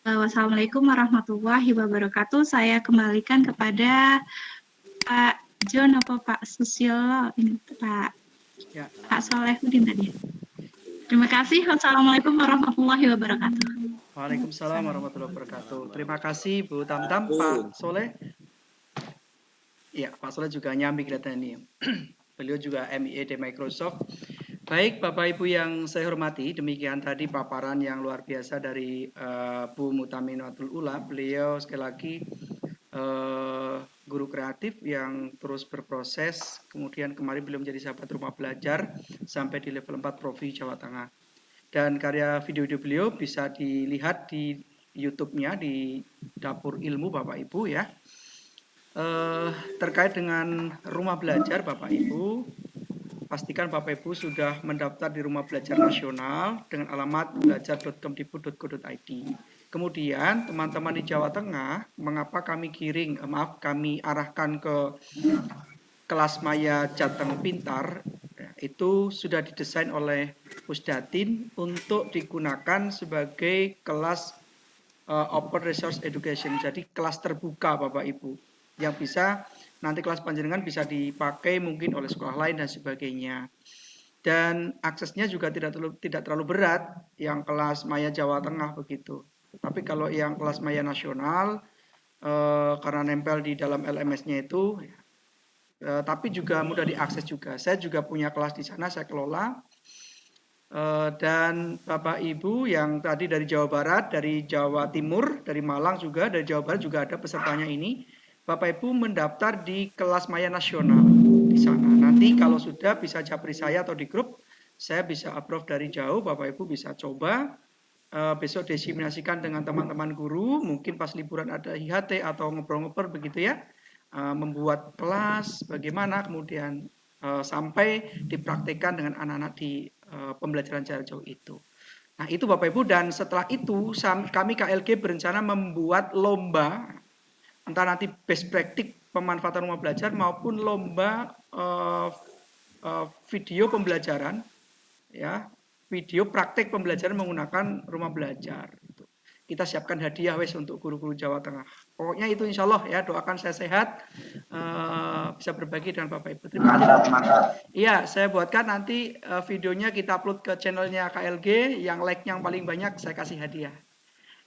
Wassalamualaikum warahmatullahi wabarakatuh. Saya kembalikan kepada Pak John apa Pak Susilo, ini Pak Solehudin tadi. Terima kasih. Wassalamualaikum warahmatullahi wabarakatuh. Waalaikumsalam warahmatullahi wabarakatuh. Terima kasih Bu Tamtam, Pak Soleh. Ya, Pak Soleh juga nyambi kelihatannya. Beliau juga MIA di Microsoft. Baik, Bapak Ibu yang saya hormati, demikian tadi paparan yang luar biasa dari Bu Mutaminatul Ula. Beliau sekali lagi guru kreatif yang terus berproses, kemudian kemarin beliau menjadi sahabat rumah belajar sampai di level 4 Provinsi Jawa Tengah. Dan karya video-video beliau bisa dilihat di YouTube-nya di Dapur Ilmu Bapak Ibu ya. Terkait dengan rumah belajar Bapak Ibu, pastikan Bapak Ibu sudah mendaftar di rumah belajar nasional dengan alamat belajar.kemdikbud.go.id. Kemudian teman-teman di Jawa Tengah, mengapa kami kami arahkan ke kelas maya Jateng Pintar, itu sudah didesain oleh Pusdatin untuk digunakan sebagai kelas Open Resource Education, jadi kelas terbuka Bapak Ibu, yang bisa nanti kelas panjenengan bisa dipakai mungkin oleh sekolah lain dan sebagainya. dan aksesnya juga tidak terlalu berat yang kelas Maya Jawa Tengah begitu. Tapi kalau yang kelas Maya nasional karena nempel di dalam LMS-nya itu, tapi juga mudah diakses juga. Saya juga punya kelas di sana, saya kelola. Dan Bapak Ibu yang tadi dari Jawa Barat, dari Jawa Timur, dari Malang juga, dari Jawa Barat juga ada pesertanya ini. Bapak Ibu mendaftar di kelas Maya Nasional di sana. Nanti kalau sudah bisa japri saya atau di grup, saya bisa approve dari jauh. Bapak Ibu bisa coba besok diseminasikan dengan teman-teman guru. Mungkin pas liburan ada IHT atau ngobrol-ngobrol begitu ya, membuat kelas bagaimana, kemudian sampai dipraktekkan dengan anak-anak di pembelajaran jarak jauh itu. Nah itu Bapak Ibu, dan setelah itu kami KLG berencana membuat lomba, entah nanti best practice pemanfaatan rumah belajar maupun lomba video pembelajaran, ya, video praktek pembelajaran menggunakan rumah belajar. Kita siapkan hadiah wes untuk guru-guru Jawa Tengah. Pokoknya itu insya Allah ya, doakan saya sehat, bisa berbagi dengan Bapak Ibu. Terima kasih. Iya, saya buatkan nanti videonya kita upload ke channelnya KLG, yang like yang paling banyak saya kasih hadiah.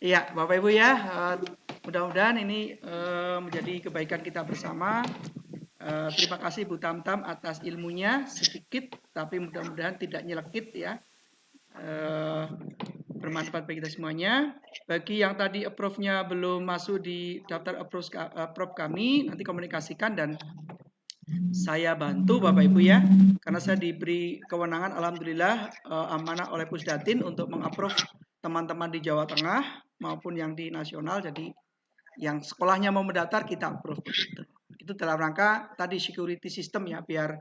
Iya, Bapak Ibu ya, mudah-mudahan ini menjadi kebaikan kita bersama. Terima kasih Bu Tamtam atas ilmunya, sedikit tapi mudah-mudahan tidak nyelekit ya. Bermanfaat bagi kita semuanya. Bagi yang tadi approve-nya belum masuk di daftar approve kami, nanti komunikasikan dan saya bantu Bapak Ibu ya, karena saya diberi kewenangan alhamdulillah amanah oleh Pusdatin untuk mengapprove teman-teman di Jawa Tengah maupun yang di nasional. Jadi yang sekolahnya mau mendaftar kita approve begitu. Itu dalam rangka tadi security system ya, biar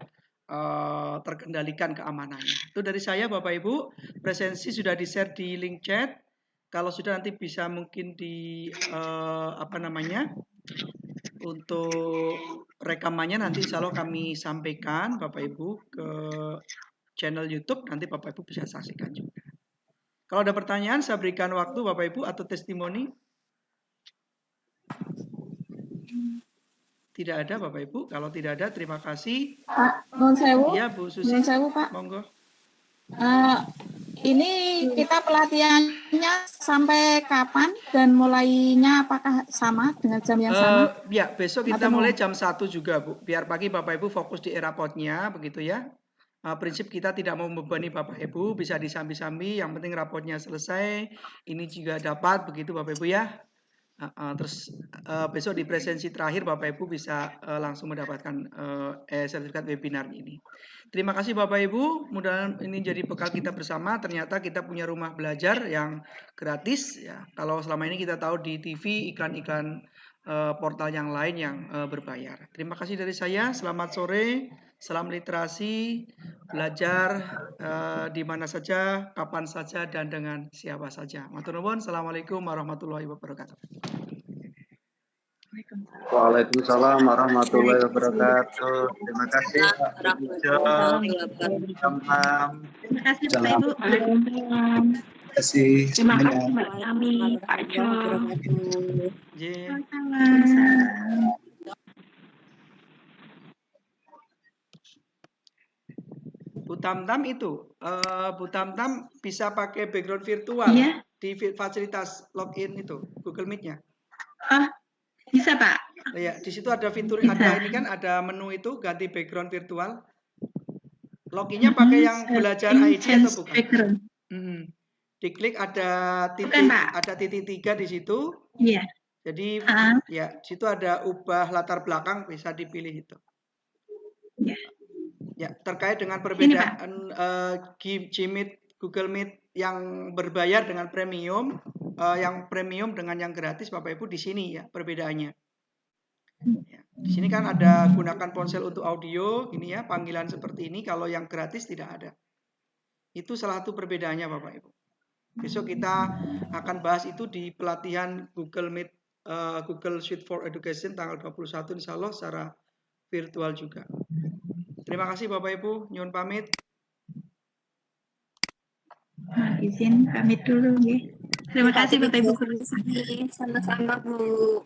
terkendalikan keamanannya. Itu dari saya Bapak Ibu. Presensi sudah di-share di link chat. Kalau sudah nanti bisa mungkin di untuk rekamannya nanti insya Allah kami sampaikan Bapak Ibu ke channel YouTube, nanti Bapak Ibu bisa saksikan juga. Kalau ada pertanyaan saya berikan waktu Bapak Ibu atau testimoni. Tidak ada Bapak Ibu. Kalau tidak ada, terima kasih. Pak, Nun Sewu. Iya Bu Susi. Nun Sewu Pak. Monggo. Ini kita pelatihannya sampai kapan dan mulainya apakah sama dengan jam yang sama? Ya, besok kita mulai jam 1 juga Bu. Biar pagi Bapak Ibu fokus di rapotnya, begitu ya. Prinsip kita tidak mau membebani Bapak Ibu, bisa disambi-sambi. Yang penting rapotnya selesai. Ini juga dapat, begitu Bapak Ibu ya. Terus besok di presensi terakhir Bapak Ibu bisa langsung mendapatkan sertifikat webinar ini. Terima kasih Bapak Ibu, mudah-mudahan ini jadi bekal kita bersama. Ternyata kita punya rumah belajar yang gratis ya. Kalau selama ini kita tahu di TV iklan-iklan portal yang lain yang berbayar. Terima kasih dari saya, selamat sore, salam literasi, belajar di mana saja, kapan saja, dan dengan siapa saja. Matur nuwun, assalamualaikum warahmatullahi wabarakatuh. Waalaikumsalam warahmatullahi wabarakatuh. Terima kasih Pak Jo. Terima kasih Bapak Ibu. Terima kasih. Terima kasih Mbak Ami, Pak Jo. Bu Tamtam itu, Bu Tamtam bisa pakai background virtual di fasilitas login itu, Google Meet-nya. Bisa Pak. Ya, di situ ada fitur, ada ini kan, ada menu itu ganti background virtual. Loginnya pakai yang belajar ID atau bukan? Diklik ada titik, ada titik 3 di situ. Iya. Jadi ya, di situ ada ubah latar belakang, bisa dipilih itu. Ya. Ya, terkait dengan perbedaan Gmeet, Google Meet yang berbayar dengan premium, yang premium dengan yang gratis, Bapak Ibu di sini ya perbedaannya. Ya, di sini kan ada gunakan ponsel untuk audio, ini ya panggilan seperti ini. Kalau yang gratis tidak ada. Itu salah satu perbedaannya Bapak Ibu. Besok kita akan bahas itu di pelatihan Google Meet, Google Suite for Education tanggal 21 insya Allah secara virtual juga. Terima kasih Bapak Ibu, nyuwun pamit. Izin pamit dulu ya. Terima kasih Bapak Ibu. Sama-sama Bu.